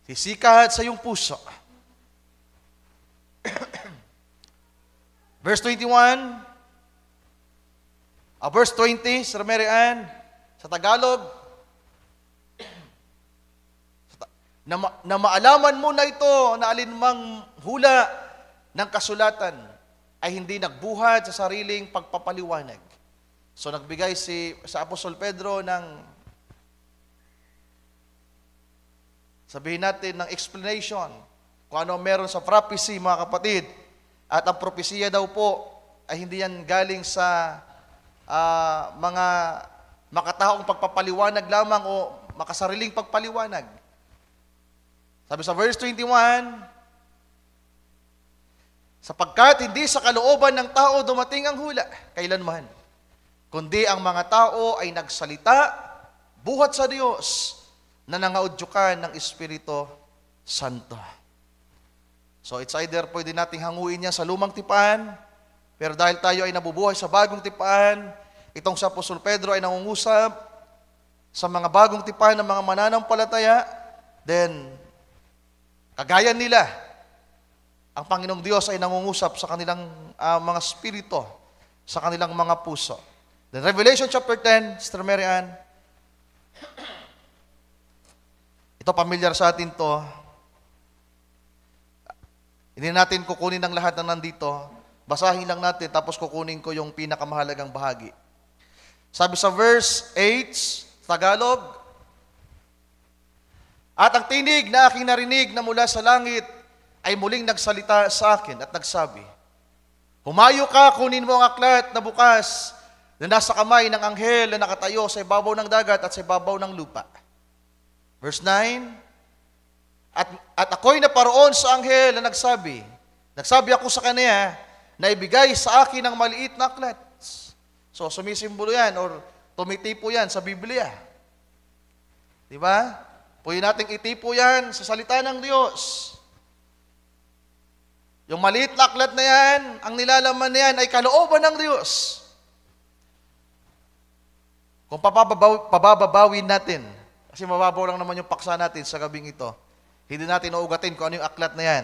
Sisikat sa iyong puso. Verse 21, verse 20, Sir Mary Ann, sa Tagalog, na maalaman mo na ito, na alinmang hula ng kasulatan ay hindi nagbuhat sa sariling pagpapaliwanag. So nagbigay sa Apostol Pedro ng, sabihin natin, ng explanation kung ano meron sa prophecy, mga kapatid. At ang propesya daw po ay hindi yan galing sa mga makataong pagpapaliwanag lamang o makasariling pagpaliwanag. Sabi sa verse 21, sapagkat hindi sa kalooban ng tao dumating ang hula kailanman, kundi ang mga tao ay nagsalita buhat sa Diyos na nangaudyukan ng Espiritu Santo. So it's either pwede nating hanguin niya sa lumang tipan, pero dahil tayo ay nabubuhay sa bagong tipan, itong sa Apostol Pedro ay nangungusap sa mga bagong tipan ng mga mananampalataya, then kagaya nila, ang Panginoong Diyos ay nangungusap sa kanilang mga spirito, sa kanilang mga puso. Then Revelation chapter 10, Sister Mary Ann, ito familiar sa atin to. Hindi natin kukunin ang lahat na nandito. Basahin lang natin, tapos kukunin ko yung pinakamahalagang bahagi. Sabi sa verse 8, Tagalog, at ang tinig na aking narinig na mula sa langit ay muling nagsalita sa akin at nagsabi, humayo ka, kunin mo ang aklat na bukas na nasa kamay ng anghel na nakatayo sa ibabaw ng dagat at sa ibabaw ng lupa. Verse 9, At ako'y naparoon sa anghel na nagsabi ako sa kanya na ibigay sa akin ang maliit na aklat. So, sumisimbolo yan or tumitipo yan sa Biblia. Diba? Pwede nating itipo yan sa salita ng Diyos. Yung maliit na aklat na yan, ang nilalaman na yan ay kalooban ng Diyos. Kung pababawin natin, kasi mababaw lang naman yung paksa natin sa gabing ito, hindi natin nauugatin kung ano yung aklat na yan.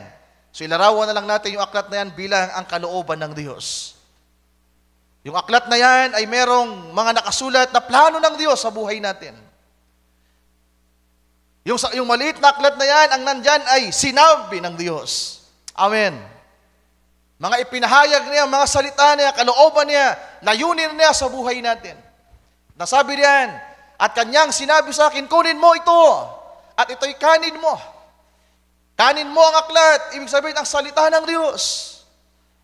So ilarawan na lang natin yung aklat na yan bilang ang kalooban ng Diyos. Yung aklat na yan ay merong mga nakasulat na plano ng Diyos sa buhay natin. Yung maliit na aklat na yan, ang nandyan ay sinabi ng Diyos. Amen. Mga ipinahayag niya, mga salita niya, kalooban niya, layunin niya sa buhay natin. Nasabi diyan, at kanyang sinabi sa akin, kunin mo ito, at ito'y kanin mo. Kanin mo ang aklat, ibig sabihin ang salita ng Diyos.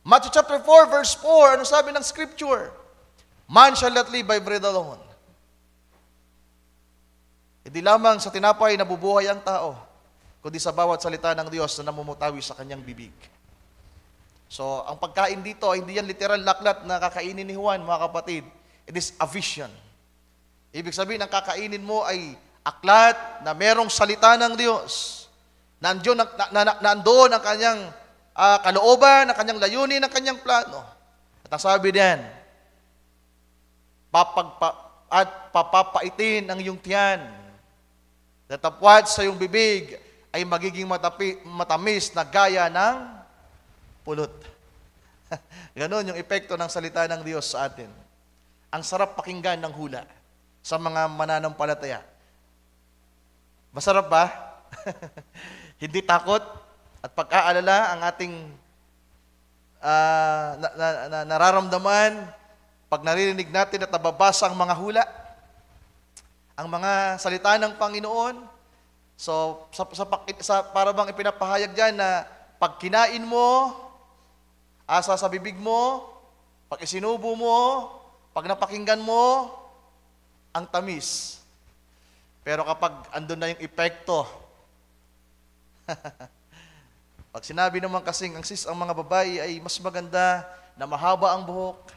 Matthew chapter 4, verse 4, ano sabi ng scripture? Man shall not live by bread alone. Hindi lamang sa tinapay nabubuhay ang tao, kundi sa bawat salita ng Diyos na namumutawi sa kanyang bibig. So, ang pagkain dito, hindi yan literal laklat na kakainin ni Juan, mga kapatid. It is a vision. Ibig sabihin, ang kakainin mo ay aklat na merong salita ng Diyos. Nandoon ang kanyang kalooban, ang kanyang layunin, ang kanyang plano. At ang sabi diyan, papapaitin ang iyong tiyan. Tatapwat sa iyong bibig ay magiging matamis na gaya ng pulot. Ganon yung epekto ng salita ng Diyos sa atin. Ang sarap pakinggan ng hula sa mga mananampalataya. Masarap ba? Hindi takot at pag-aalala ang ating nararamdaman pag naririnig natin at nababasa ang mga hula, ang mga salita ng Panginoon. So, para bang ipinapahayag dyan na pag kinain mo, asa sa bibig mo, pag isinubo mo, pag napakinggan mo, ang tamis. Pero kapag andun na yung epekto, pag sinabi naman kasing ang mga babae ay mas maganda na mahaba ang buhok,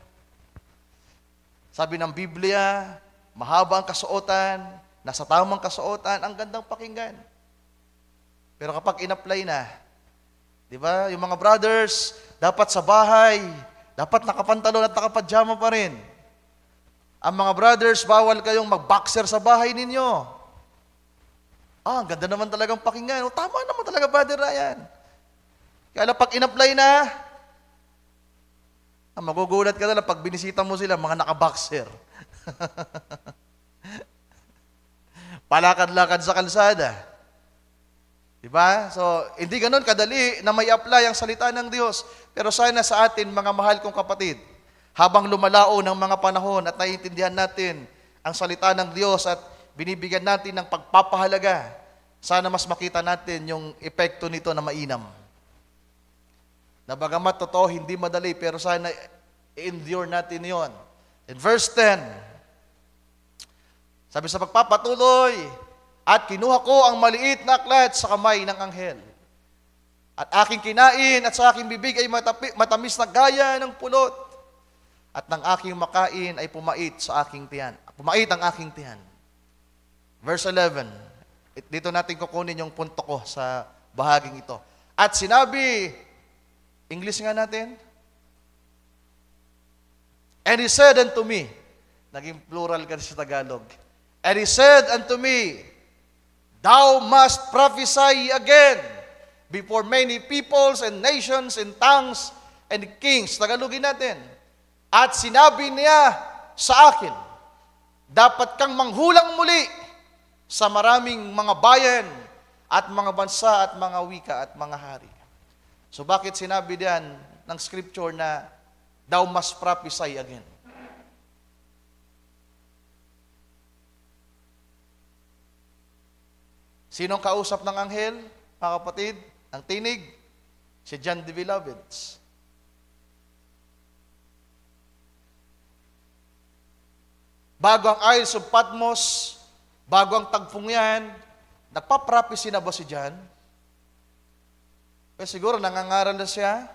sabi ng Biblia, mahaba ang kasuotan, nasa tamang kasuotan, ang gandang pakinggan. Pero kapag in-apply na, di ba, yung mga brothers, dapat sa bahay, dapat nakapantalon at nakapajama pa rin. Ang mga brothers, bawal kayong mag-boxer sa bahay ninyo. Ang ganda naman talagang pakinggan. O, tama naman talaga, Brother Ryan. Kaya pag in-apply na, magugulat ka na lang pag binisita mo sila, mga naka-boxer. Palakad-lakad sa kalsada. Diba? So, hindi ganun kadali na may apply ang salita ng Diyos. Pero sana sa atin, mga mahal kong kapatid, habang lumalao ng mga panahon at naiintindihan natin ang salita ng Diyos at binibigyan natin ng pagpapahalaga, sana mas makita natin yung epekto nito na mainam. Na bagamat totoo, hindi madali, pero sana i-endure natin yon. In verse 10, sabi sa pagpapatuloy, at kinuha ko ang maliit na aklat sa kamay ng anghel. At aking kinain at sa aking bibig ay matamis na gaya ng pulot. At ng aking makain ay pumait sa aking tiyan. Pumait ang aking tiyan. Verse 11, dito natin kukunin yung punto ko sa bahaging ito. At sinabi, English nga natin, and he said unto me, naging plural kasi sa Tagalog, and he said unto me, thou must prophesy again before many peoples and nations and tongues and kings. Tagalogin natin. At sinabi niya sa akin, dapat kang manghulang muli sa maraming mga bayan at mga bansa at mga wika at mga hari. So bakit sinabi diyan ng scripture na thou must prophesy again? Sinong kausap ng anghel, mga kapatid? Ang tinig? Si John the Beloved. Bago ang Isles of Patmos, bago ang tagpong yan, nagpa-prophecy na ba si John? Eh siguro nangangaral na siya.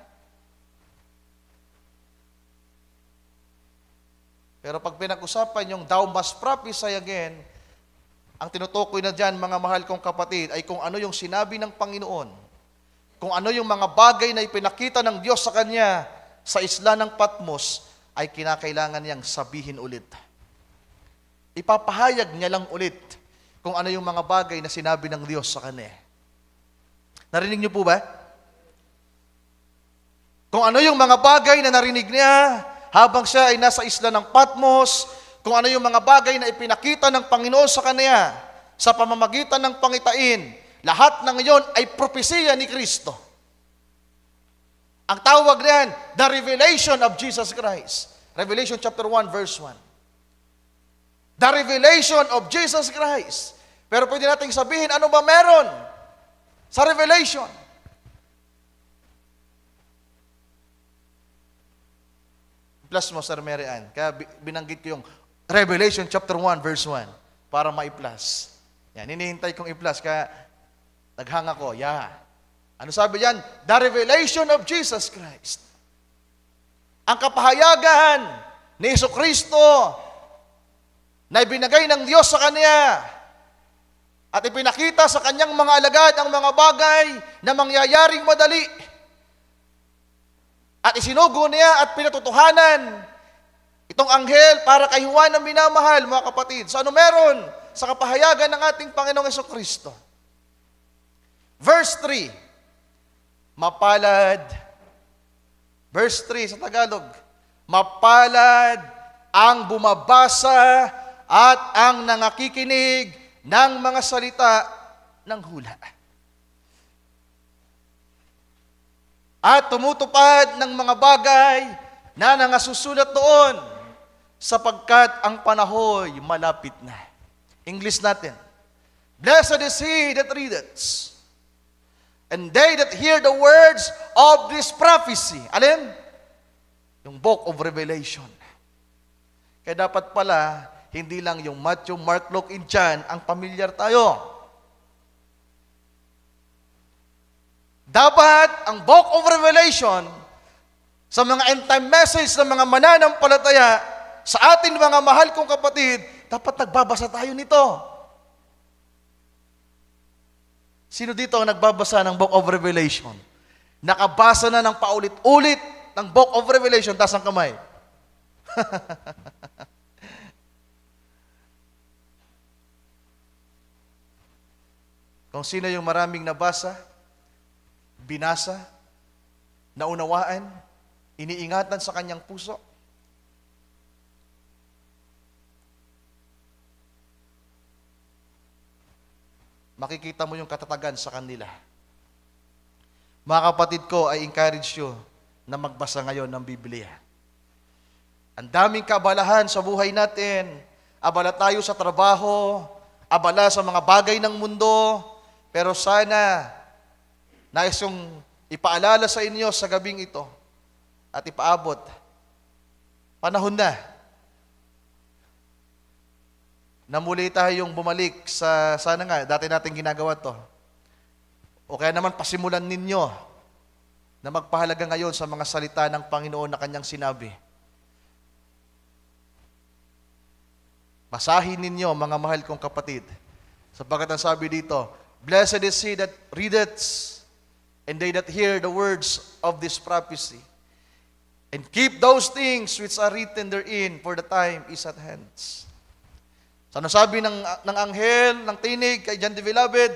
Pero pag pinag-usapan yung thou must prophesy again, ang tinutukoy na dyan, mga mahal kong kapatid, ay kung ano yung sinabi ng Panginoon, kung ano yung mga bagay na ipinakita ng Diyos sa Kanya sa isla ng Patmos, ay kinakailangan niyang sabihin ulit. Ipapahayag niya lang ulit kung ano yung mga bagay na sinabi ng Diyos sa Kanya. Narinig niyo po ba? Kung ano yung mga bagay na narinig niya habang siya ay nasa isla ng Patmos, kung ano yung mga bagay na ipinakita ng Panginoon sa Kanya sa pamamagitan ng pangitain, lahat ng iyon ay propesiya ni Kristo. Ang tawag niyan, the revelation of Jesus Christ. Revelation chapter 1 verse 1. The revelation of Jesus Christ. Pero pwede nating sabihin, ano ba meron sa revelation? Plus mo, Sir Mary Ann. Kaya binanggit ko yung Revelation chapter 1 verse 1 para ma-plus. Yan, hinihintay kong i-plus kaya naghang ako. Yeah. Ano sabi diyan? The revelation of Jesus Christ. Ang kapahayagan ni Jesucristo na ibinagay ng Diyos sa kanya at ipinakita sa kanyang mga alagad ang mga bagay na mangyayaring madali. At isinugo niya at pinatutuhanan itong anghel para kay Juan na minamahal, mga kapatid. So ano meron sa kapahayagan ng ating Panginoong Jesucristo? Verse 3, mapalad. Verse 3 sa Tagalog, mapalad ang bumabasa at ang nangakikinig ng mga salita ng hula. At tumutupad ng mga bagay na nangasusulat doon, sapagkat ang panahoy malapit na. English natin. Blessed is he that readeth, and they that hear the words of this prophecy. Alin? Yung book of Revelation. Kaya dapat pala, hindi lang yung Matthew, Mark, Luke, and John ang pamilyar tayo. Dapat ang book of Revelation sa mga end-time message ng mga mananampalataya, sa atin mga mahal kong kapatid, dapat nagbabasa tayo nito. Sino dito ang nagbabasa ng book of Revelation? Nakabasa na ng paulit-ulit ng book of Revelation, taas ang kamay. Kung sino yung maraming nabasa, binasa, naunawaan, iniingatan sa kanyang puso, makikita mo yung katatagan sa kanila. Mga kapatid ko, I encourage you na magbasa ngayon ng Biblia. Ang daming kaabalahan sa buhay natin. Abala tayo sa trabaho, abala sa mga bagay ng mundo, pero sana, nais yung ipaalala sa inyo sa gabing ito at ipaabot. Panahon na muli tayong bumalik sa, sana nga, dati natin ginagawa to. O kaya naman pasimulan ninyo na magpahalaga ngayon sa mga salita ng Panginoon na kanyang sinabi. Basahin ninyo, mga mahal kong kapatid, sapagkat ang sabi dito, blessed is he that readeth, and they that hear the words of this prophecy, and keep those things which are written therein, for the time is at hand. So ano sabi ng anghel, ng tinig kay John the Beloved?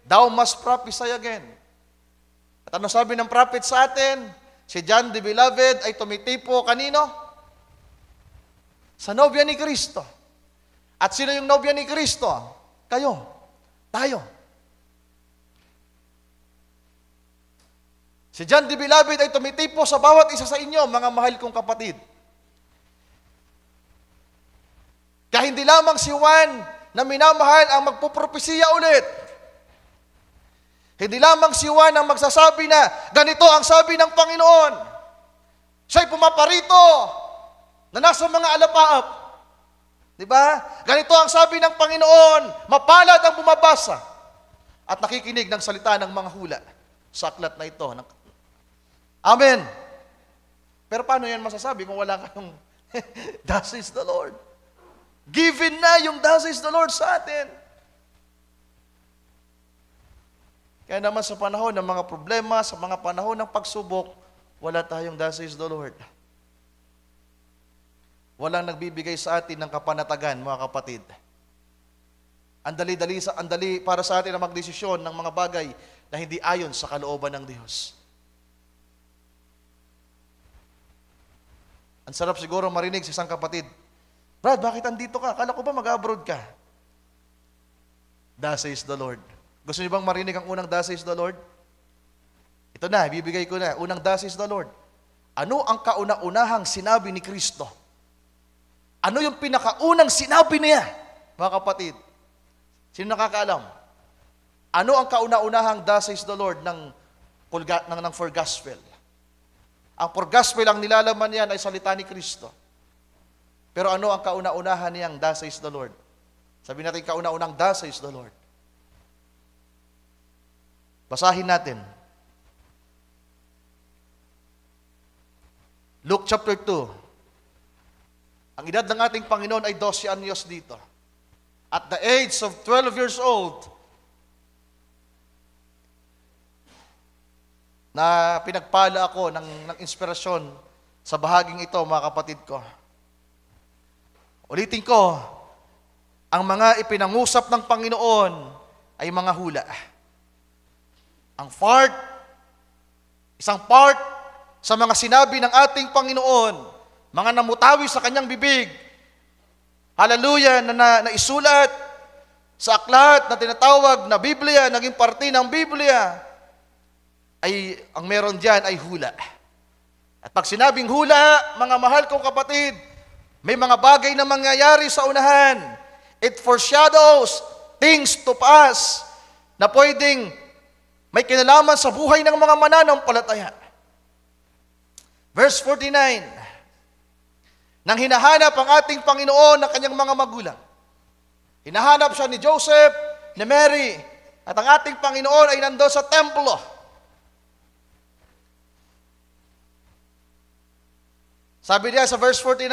Thou must prophesy again. At ano sabi ng prophet sa atin? Si John the Beloved ay tumitipo kanino? Sa nobya ni Kristo. At sino yung nobya ni Kristo? Kayo. Tayo. Si John the Beloved ay tumitipo sa bawat isa sa inyo, mga mahal kong kapatid. Kaya hindi lamang si Juan na minamahal ang magpupropesiya ulit. Hindi lamang si Juan ang magsasabi na ganito ang sabi ng Panginoon. Siya'y pumaparito na nasa mga alapaap. Diba? Ganito ang sabi ng Panginoon, mapalad ang bumabasa at nakikinig ng salita ng mga hula sa aklat na ito. Amen. Pero paano yan masasabi kung wala kayong thus is the Lord? Given na yung thus is the Lord sa atin. Kaya naman sa panahon ng mga problema, sa mga panahon ng pagsubok, wala tayong thus is the Lord. Walang nagbibigay sa atin ng kapanatagan, mga kapatid. Ang dali para sa atin na magdesisyon ng mga bagay na hindi ayon sa kalooban ng Diyos. Ang sarap siguro marinig sa isang kapatid, Brad, bakit andito ka? Akala ko ba mag-abroad ka? Thus says the Lord. Gusto niyo bang marinig ang unang thus says the Lord? Ito na, bibigay ko na. Unang thus says the Lord. Ano ang kauna-unahang sinabi ni Kristo? Ano yung pinakaunang sinabi niya? Mga kapatid, sino nakakaalam? Ano ang kauna-unahang thus says the Lord ng for gospel? Ang for gospel, ang nilalaman niyan ay salita ni Kristo. Pero ano ang kauna-unahan niyang thus says the Lord? Sabi natin kauna-unang thus says the Lord. Basahin natin. Luke chapter 2. Ang edad ng ating Panginoon ay 12 anyos dito. At the age of 12 years old, na pinagpala ako ng inspirasyon sa bahaging ito, mga kapatid ko. Ulitin ko, ang mga ipinangusap ng Panginoon ay mga hula. Ang isang part sa mga sinabi ng ating Panginoon, mga namutawi sa kanyang bibig, hallelujah, na isulat sa aklat na tinatawag na Biblia, naging parte ng Biblia, ay ang meron diyan ay hula. At pag sinabing hula, mga mahal kong kapatid, may mga bagay na mangyayari sa unahan. It foreshadows things to pass na pwedeng may kinalaman sa buhay ng mga mananampalataya. Verse 49, nang hinahanap ang ating Panginoon ng kanyang mga magulang. Hinahanap siya ni Joseph, ni Mary, at ang ating Panginoon ay nandoon sa templo. Sabi niya sa verse 49,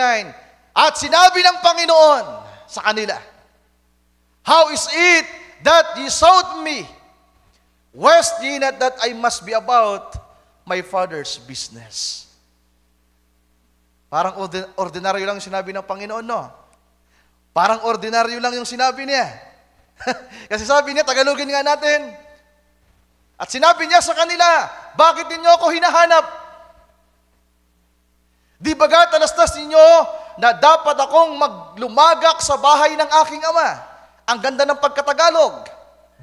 at sinabi ng Panginoon sa kanila, how is it that ye sought me? Wist ye not that I must be about my Father's business? Parang ordinaryo lang yung sinabi ng Panginoon, no? Parang ordinaryo lang yung sinabi niya. Kasi sabi niya, Tagalogin nga natin. At sinabi niya sa kanila, bakit ninyo ako hinahanap? Di baga talastas ninyo na dapat akong maglumagak sa bahay ng aking ama? Ang ganda ng pagkatagalog.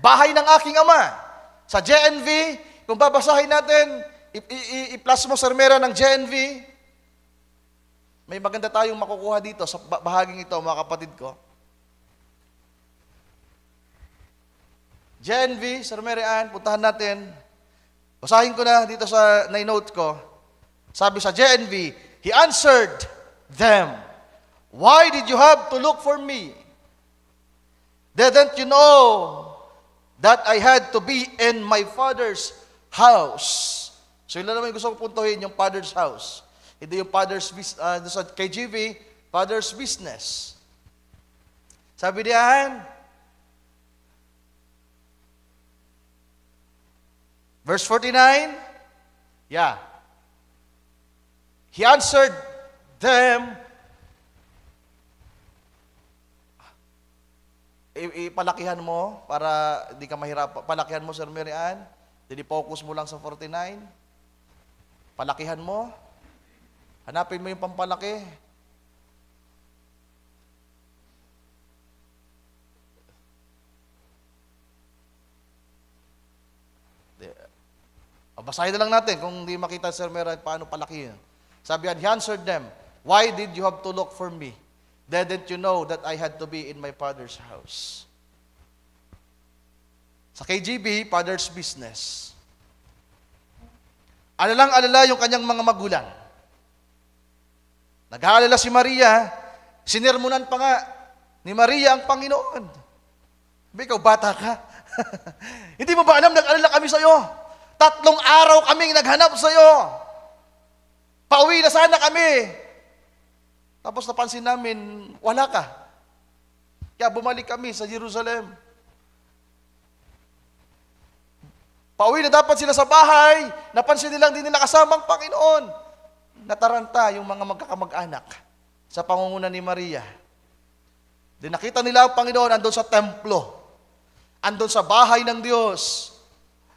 Bahay ng aking ama. Sa JNV, kung babasahin natin, i-plus mo sa mera ng JNV, may maganda tayong makukuha dito sa bahaging ito, mga kapatid ko. JNV, Sir Marian, puntahan natin. Basahin ko na dito sa note ko. Sabi sa JNV, he answered them, why did you have to look for me? Didn't you know that I had to be in my Father's house? So yun lang naman gusto ko puntuhin, yung Father's house. Hindi yung Father's sa KGV, Father's business. Sabi diyan, verse 49, yeah. He answered them, ipalakihan mo para hindi ka mahirap. Palakihan mo, Sir Marian. Hindi focus mo lang sa 49. Palakihan mo. Hanapin mo yung pampalaki. Basahin na lang natin kung hindi makita, Sir Marian, paano palakihin. Sabi yan, he answered them, why did you have to look for me? Didn't you know that I had to be in my Father's house? Sa KGB, Father's business. Alalang-alala yung kanyang mga magulang. Nag-aalala si Maria, sinirmunan pa nga ni Maria ang Panginoon. Ikaw, bata ka. Hindi mo ba alam, nag-alala kami sa'yo? 3 araw kaming naghanap sa'yo. Pauwi na sana kami. Tapos napansin namin, wala ka. Kaya bumalik kami sa Jerusalem. Pauwi na dapat sila sa bahay. Napansin nilang din nila kasamang Panginoon. Nataranta yung mga magkakamag-anak sa pangunguna ni Maria. Din nakita nila ang Panginoon andun sa templo. Andun sa bahay ng Diyos.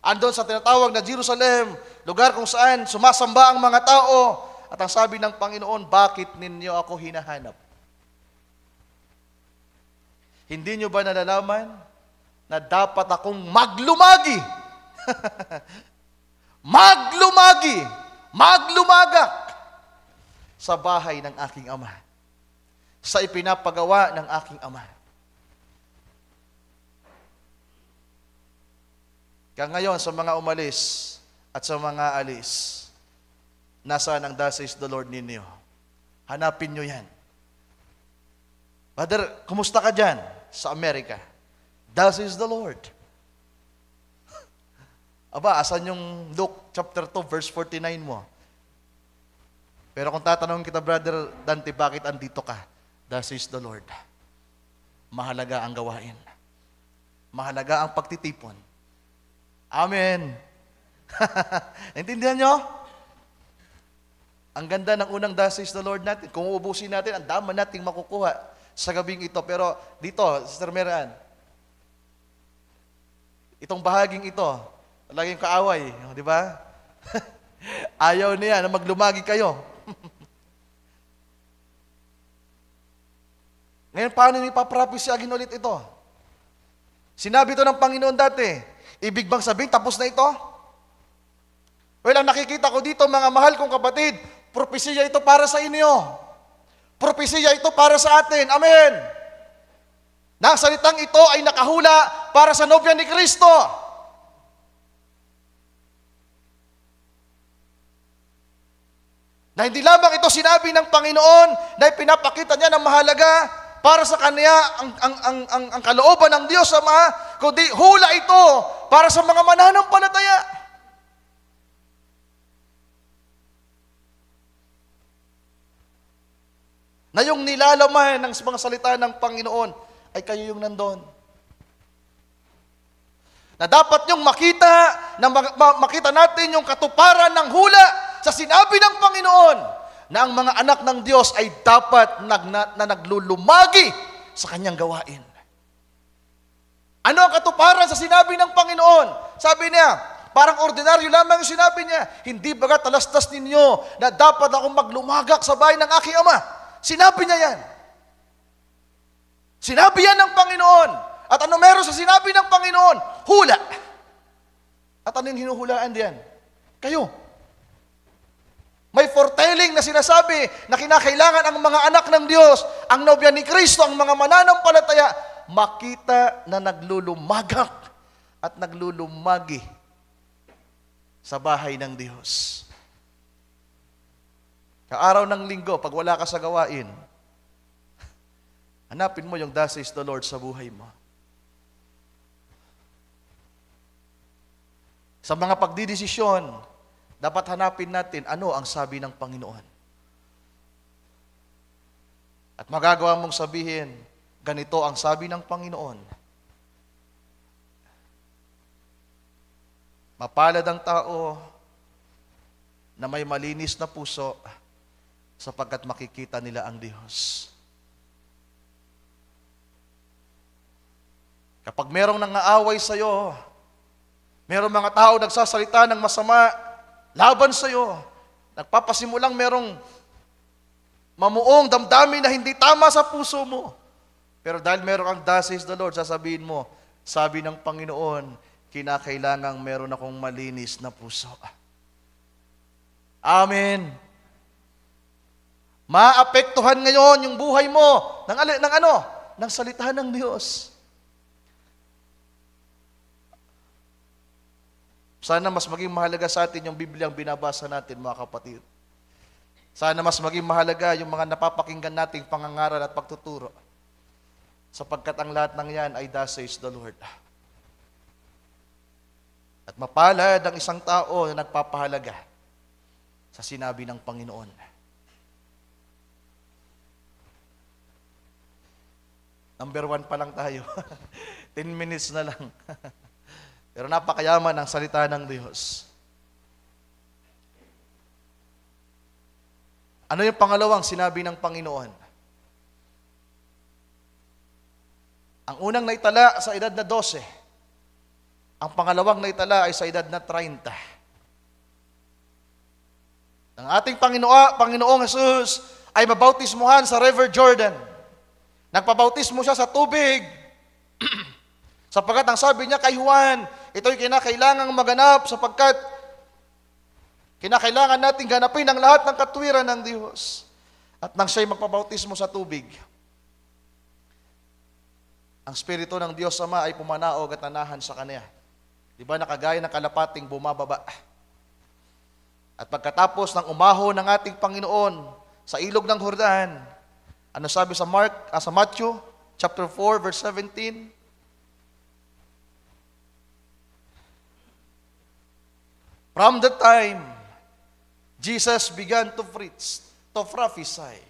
Andun sa tinatawag na Jerusalem, lugar kung saan sumasamba ang mga tao. At ang sabi ng Panginoon, bakit ninyo ako hinahanap? Hindi nyo ba nalalaman na dapat akong maglumagi? Maglumagak sa bahay ng aking ama. Sa ipinapagawa ng aking ama. Kaya ngayon, sa mga umalis at sa mga alis, nasaan ang thus says the Lord ninyo? Hanapin nyo yan. Father, kumusta ka dyan sa Amerika? Thus says the Lord. Aba, asan yung Luke chapter 2, verse 49 mo? Pero kung tatanungin kita, Brother Dante, bakit andito ka? Thus says the Lord, mahalaga ang gawain. Mahalaga ang pagtitipon. Amen. Naintindihan nyo? Ang ganda ng unang thus says the Lord natin. Kung uubusin natin, ang dami nating makukuha sa gabing ito. Pero dito, Sister Meran, itong bahaging ito, laging kaaway, di ba? Ayaw niya na maglumagi kayo. Ngayon, paano ipaprophesyagin ulit ito? Sinabi ito ng Panginoon dati, ibig bang sabihin, tapos na ito? Well, ang nakikita ko dito, mga mahal kong kapatid, propesya ito para sa inyo. Propesya ito para sa atin. Amen. Na ang salitang ito ay nakahula para sa nobya ni Kristo. Na hindi lamang ito sinabi ng Panginoon na ipinapakita niya ng mahalaga para sa Kanya ang kalooban ng Diyos Ama, kundi hula ito para sa mga mananampalataya. Na yung nilalaman ng mga salita ng Panginoon ay kayo yung nandun. Na dapat yung makita natin yung katuparan ng hula sa sinabi ng Panginoon na ang mga anak ng Diyos ay dapat na naglulumagi sa kanyang gawain. Ano ang katuparan sa sinabi ng Panginoon? Sabi niya, parang ordinaryo lamang yung sinabi niya, hindi baga talastas ninyo na dapat akong maglumagak sa bahay ng aking Ama. Sinabi niya yan. Sinabi yan ng Panginoon. At ano meron sa sinabi ng Panginoon? Hula. At ano yung hinuhulaan diyan? Kayo. May foretelling na sinasabi na kinakailangan ang mga anak ng Diyos, ang nobya ni Kristo, ang mga mananampalataya, makita na naglulumagak at naglulumagi sa bahay ng Diyos. Sa araw ng linggo, pag wala ka sa gawain, hanapin mo yung thus says the Lord sa buhay mo. Sa mga pagdidesisyon, dapat hanapin natin ano ang sabi ng Panginoon. At magagawa mong sabihin, ganito ang sabi ng Panginoon. Mapalad ang tao na may malinis na puso sapagkat makikita nila ang Diyos. Kapag merong nangaaway sa'yo, merong mga tao nagsasalita ng masama laban sa'yo, nagpapasimulang merong mamuong damdamin na hindi tama sa puso mo. Pero dahil merong ang thus says the Lord, sasabihin mo, sabi ng Panginoon, kinakailangang meron akong malinis na puso. Amen. Maapektuhan ngayon yung buhay mo ng salita ng Diyos. Sana mas maging mahalaga sa atin yung Biblia ang binabasa natin, mga kapatid. Sana mas maging mahalaga yung mga napapakinggan nating pangangaral at pagtuturo. Sapagkat ang lahat ng yan ay thus says the Lord. At mapalad ang isang tao na nagpapahalaga sa sinabi ng Panginoon. Number 1 pa lang tayo. 10 minutes na lang. Pero napakayaman ang salita ng Diyos. Ano yung pangalawang sinabi ng Panginoon? Ang unang naitala sa edad na 12. Ang pangalawang naitala ay sa edad na 30. Ang ating Panginoong Jesus ay mabautismuhan sa River Jordan. Nagpabautismo siya sa tubig. Sapagkat ang sabi niya kay Juan, ito'y kinakailangang maganap sapagkat kinakailangan natin ganapin ang lahat ng katwiran ng Diyos. At nang siya'y magpabautismo sa tubig, ang Espiritu ng Diyos Ama ay pumanaog at nanahan sa Kanya. Di ba nakagaya ng kalapating bumababa? At pagkatapos ng umaho ng ating Panginoon sa ilog ng Jordan, ano sabi sa Matthew chapter 4 verse 17? From that time, Jesus began to preach, to prophesy.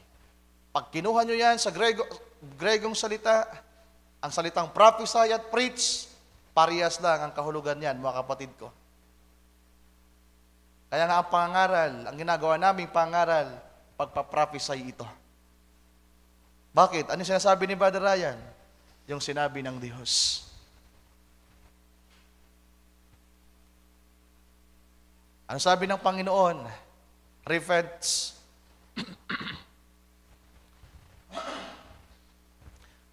Pag kinuha nyo yan sa Gregong salita, ang salitang prophesy at preach, parehas lang ang kahulugan yan, mga kapatid ko. Kaya nga ang pangaral, ang ginagawa naming pangaral, pagpaprophesy ito. Bakit? Ano sinasabi ni Brother Ryan? Yung sinabi ng Diyos. Ano sabi ng Panginoon? Repent.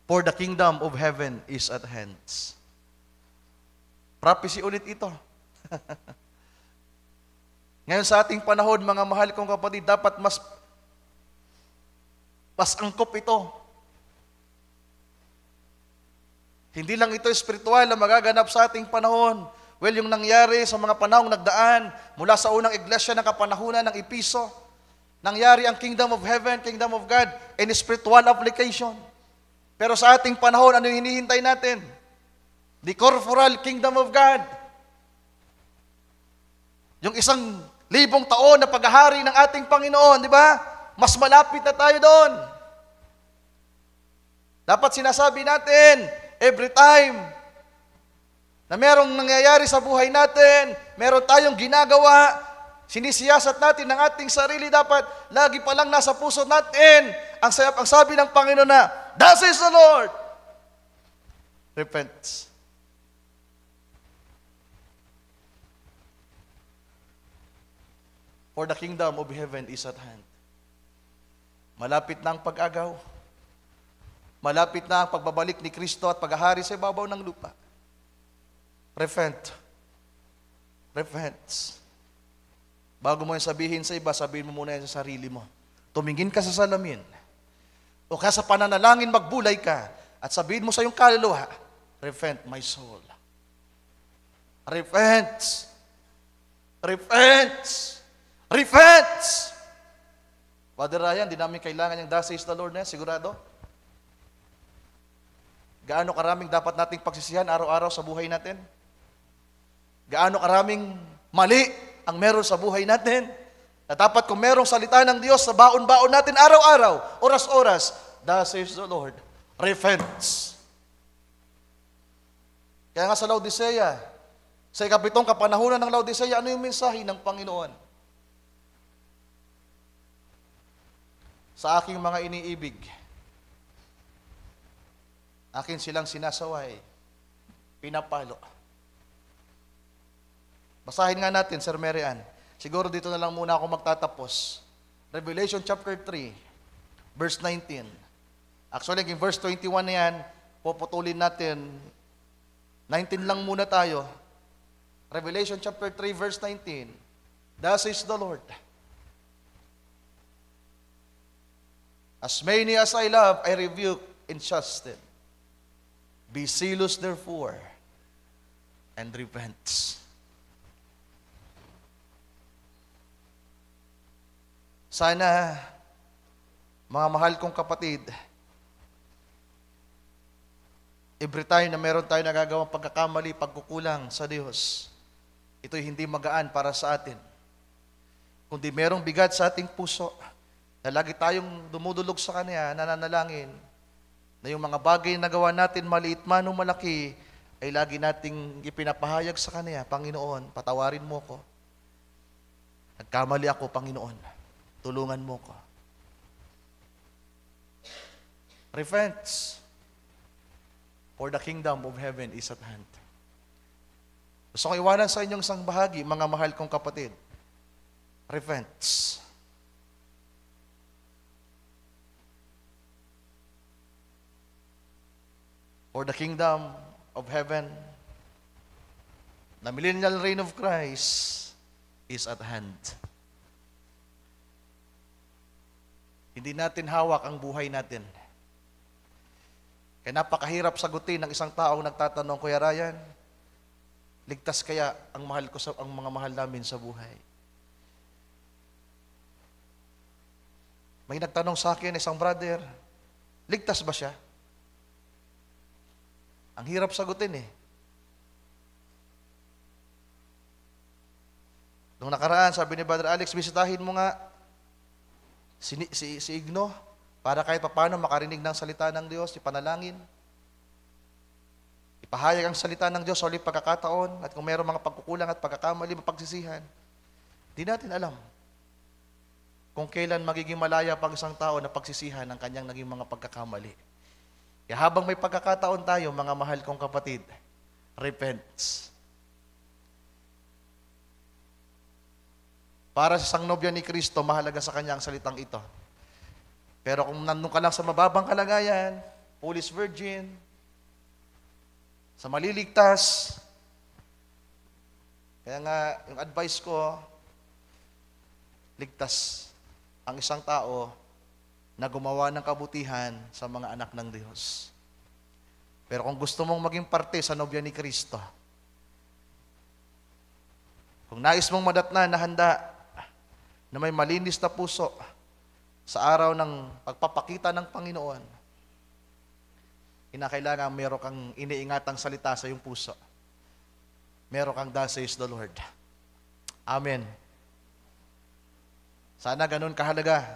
For the kingdom of heaven is at hand. Prophecy ulit ito. Ngayon sa ating panahon, mga mahal kong kapatid, dapat mas angkop ito. Hindi lang ito espiritual na magaganap sa ating panahon. Well, yung nangyari sa mga panahong nagdaan, mula sa unang iglesia ng kapanahunan ng Episo, nangyari ang kingdom of heaven, kingdom of God, in spiritual application. Pero sa ating panahon, ano yung hinihintay natin? The corporal kingdom of God. Yung 1,000 taon na paghahari ng ating Panginoon, di ba? Mas malapit na tayo doon. Dapat sinasabi natin, every time na merong nangyayari sa buhay natin, meron tayong ginagawa, sinisiyasat natin ng ating sarili, dapat lagi pa lang nasa puso natin ang sabi ng Panginoon na, "Thus is the Lord." Repent. For the kingdom of heaven is at hand. Malapit na ang pag-agaw. Malapit na ang pagbabalik ni Kristo at paghahari sa ibabaw ng lupa. Repent. Repent. Bago mo yung sabihin sa iba, sabihin mo muna yan sa sarili mo. Tumingin ka sa salamin. O kaya sa pananalangin, magbulay ka. At sabihin mo sa iyong kaluluwa, repent my soul. Repent. Repent. Repent. Father Ryan, di namin kailangan yung "Thus says the Lord" na yan, sigurado? Gaano karaming dapat nating pagsisihan araw-araw sa buhay natin? Gaano karaming mali ang meron sa buhay natin? Na dapat kung merong salita ng Diyos sa baon-baon natin araw-araw, oras-oras, "Thus says the Lord," repent. Kaya nga sa Laodicea, sa 7 kapanahunan ng Laodicea, ano yung mensahe ng Panginoon? Sa aking mga iniibig, akin silang sinasaway, pinapalo. Basahin nga natin, Sir Mary Ann. Siguro dito na lang muna ako magtatapos. Revelation chapter 3, verse 19. Actually, yung verse 21 na yan, puputulin natin. 19 lang muna tayo. Revelation chapter 3, verse 19. "Thus says the Lord, as many as I love, I rebuke and chasten. Be zealous therefore, and repent." Sana, mga mahal kong kapatid, every time na meron tayo nagagawang pagkakamali, pagkukulang sa Diyos, ito'y hindi magaan para sa atin. Kundi merong bigat sa ating puso, na lagi tayong dumudulog sa Kanya, nananalangin, na yung mga bagay na nagawa natin, maliit man o malaki, ay lagi nating ipinapahayag sa Kanya, "Panginoon, patawarin mo ko. Nagkamali ako, Panginoon. Tulungan mo ko." Repent, for the kingdom of heaven is at hand. Gusto kong iwanan sa inyong isang bahagi, mga mahal kong kapatid. Repent. For the kingdom of heaven, the millennial reign of Christ is at hand. Hindi natin hawak ang buhay natin. Kaya napakahirap sagutin ng isang taong nagtatanong, "Kuya Ryan, ligtas kaya ang mga mahal namin sa buhay?" May nagtanong sa akin, isang brother, ligtas ba siya? Ang hirap sagutin eh. Nung nakaraan, sabi ni Brother Alex, bisitahin mo nga si Igno para kahit paano makarinig ng salita ng Diyos, ipanalangin, ipahayag ang salita ng Diyos sa ulit pagkakataon, at kung mayroong mga pagkukulang at pagkakamali, mapagsisihan. Di natin alam kung kailan magiging malaya pang isang tao na pagsisihan ng kanyang naging mga pagkakamali. Kaya habang may pagkakataon tayo, mga mahal kong kapatid, repent. Para sa sangnobya ni Kristo, mahalaga sa kanya ang salitang ito. Pero kung nandun ka lang sa mababang kalagayan, foolish virgin, sa maliligtas, kaya nga, yung advice ko, ligtas ang isang tao na gumawa ng kabutihan sa mga anak ng Diyos. Pero kung gusto mong maging parte sa nobya ni Kristo, kung nais mong madatnan na handa na may malinis na puso sa araw ng pagpapakita ng Panginoon, kinakailangan meron kang iniingatang salita sa iyong puso. Meron kang "Thus says the Lord." Amen. Sana ganun kahalaga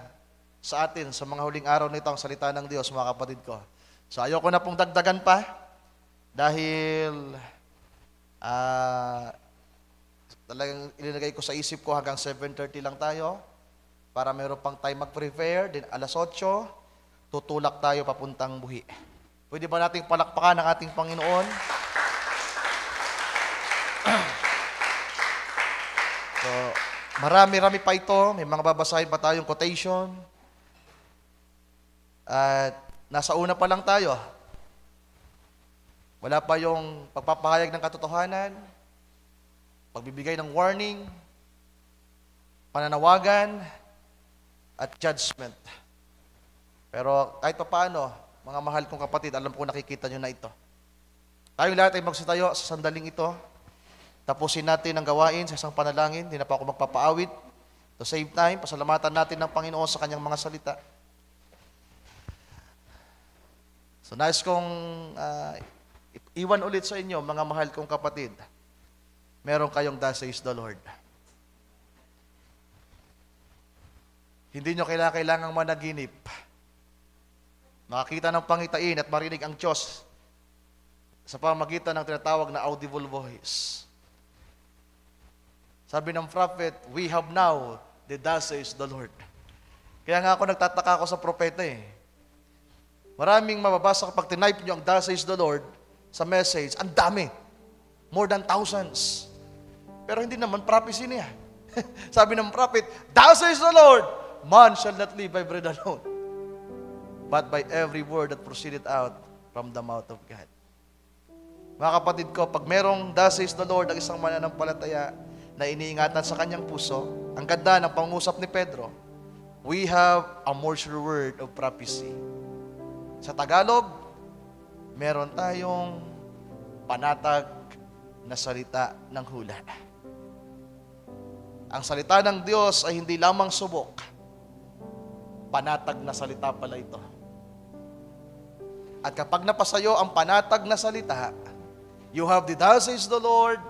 sa atin sa mga huling araw nito ang salita ng Diyos, mga kapatid ko. So ayoko na pong dagdagan pa dahil talagang ilinagay ko sa isip ko hanggang 7:30 lang tayo para meron pang time mag-prepare. Then alas 8, tutulak tayo papuntang buhi. Pwede ba nating palakpakan ang ating Panginoon? So, marami-rami pa ito. May mga babasahin pa tayong quotation. At nasa una pa lang tayo. Wala pa yung pagpapahayag ng katotohanan, pagbibigay ng warning, pananawagan, at judgment. Pero kahit pa paano, mga mahal kong kapatid, alam ko nakikita nyo na ito. Tayong lahat ay magsitayo sa sandaling ito. Tapusin natin ang gawain sa isang panalangin. Hindi na pa ako magpapaawit. To save time, pasalamatan natin ng Panginoon sa kanyang mga salita. So nais kong iwan ulit sa inyo, mga mahal kong kapatid. Meron kayong "Thus says the Lord." Hindi nyo kailangang managinip. Makakita ng pangitain at marinig ang Diyos sa pamagitan ng tinatawag na audible voice. Sabi ng prophet, "We have now the "Thus says the Lord." Kaya nga ako nagtataka ako sa propeta eh. Maraming mababasa kapag tinype nyo ang "Thus says the Lord" sa message, ang dami. More than thousands. Pero hindi naman prophecy niya. Sabi ng prophet, "Thus says the Lord, man shall not live by bread alone, but by every word that proceeded out from the mouth of God." Mga kapatid ko, pag merong "Thus says the Lord" ang isang mananampalataya na iniingatan sa kanyang puso, ang ganda ng pangusap ni Pedro, we have a more sure word of prophecy. Sa Tagalog, meron tayong panatag na salita ng hula. Ang salita ng Diyos ay hindi lamang subok, panatag na salita pala ito. At kapag napasayo ang panatag na salita, you have the "Thus says the Lord",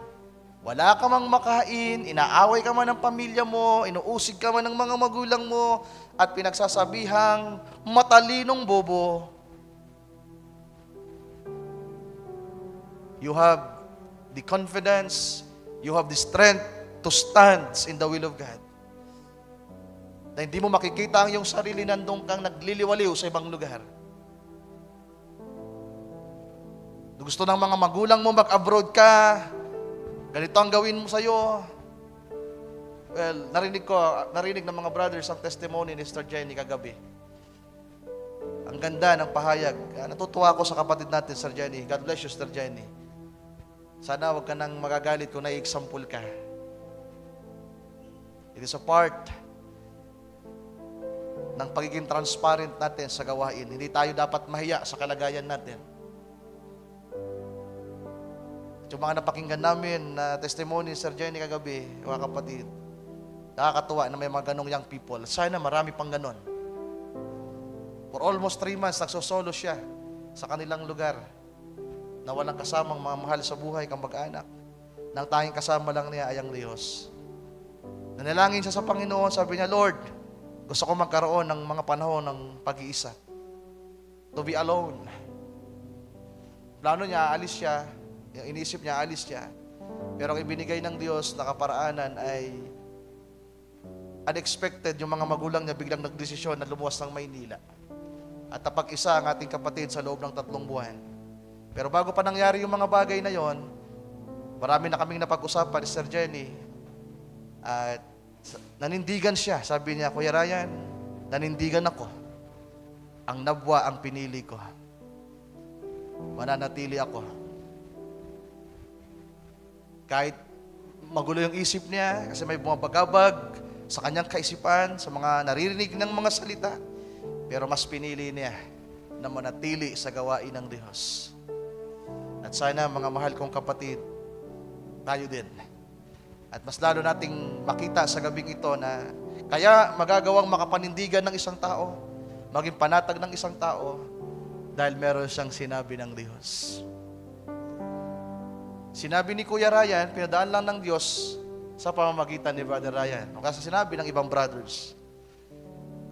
wala ka mang makain, inaaway ka man ng pamilya mo, inuusig ka man ng mga magulang mo, at pinagsasabihang matalinong bobo, you have the confidence, you have the strength to stand in the will of God. Na hindi mo makikita ang iyong sarili, nandun kang nagliliwaliw sa ibang lugar. Gusto ng mga magulang mo mag-abroad ka, ganito ang gawin mo sa'yo. Well, narinig ng mga brothers ang testimony ni Sister Jenny kagabi. Ang ganda ng pahayag. Natutuwa ako sa kapatid natin, Sister Jenny. God bless you, Sister Jenny. Sana wag ka nang magagalit kung nai-example ka. It is a part ng pagiging transparent natin sa gawain. Hindi tayo dapat mahiya sa kalagayan natin. Yung mga napakinggan namin na testimony, Sir Jenny, kagabi, mga kapatid, nakakatuwa na may mga ganong young people. Sana marami pang ganon. For almost 3 months, nagsosolo siya sa kanilang lugar na walang kasamang mga mahal sa buhay, kamag-anak. Nang tanging kasama lang niya ay ang Diyos. Nanalangin siya sa Panginoon, sabi niya, Lord, Gusto ko magkaroon ng mga panahon ng pag-iisa. To be alone. Plano niya, alis siya. Yung inisip niya, alis siya. Pero ang ibinigay ng Diyos na kaparaanan ay unexpected. Yung mga magulang niya biglang nagdesisyon na lumuwas ng Maynila. At napag-isa ang ating kapatid sa loob ng 3 buwan. Pero bago pa nangyari yung mga bagay na yon, marami na kaming napag-usapan ni Sir Jenny. At nanindigan siya. Sabi niya, Kuya Ryan, nanindigan ako. Ang Nabwa ang pinili ko. Mananatili ako. Kahit magulo yung isip niya, kasi may bumabagabag sa kanyang kaisipan, sa mga naririnig ng mga salita, pero mas pinili niya na manatili sa gawain ng Diyos. At sana, mga mahal kong kapatid, tayo din. At mas lalo nating makita sa gabing ito na kaya magagawang makapanindigan ng isang tao, maging panatag ng isang tao, dahil meron siyang sinabi ng Diyos. Sinabi ni Kuya Ryan, pinadaan lang ng Diyos sa pamamagitan ni Brother Ryan. O kasi sinabi ng ibang brothers.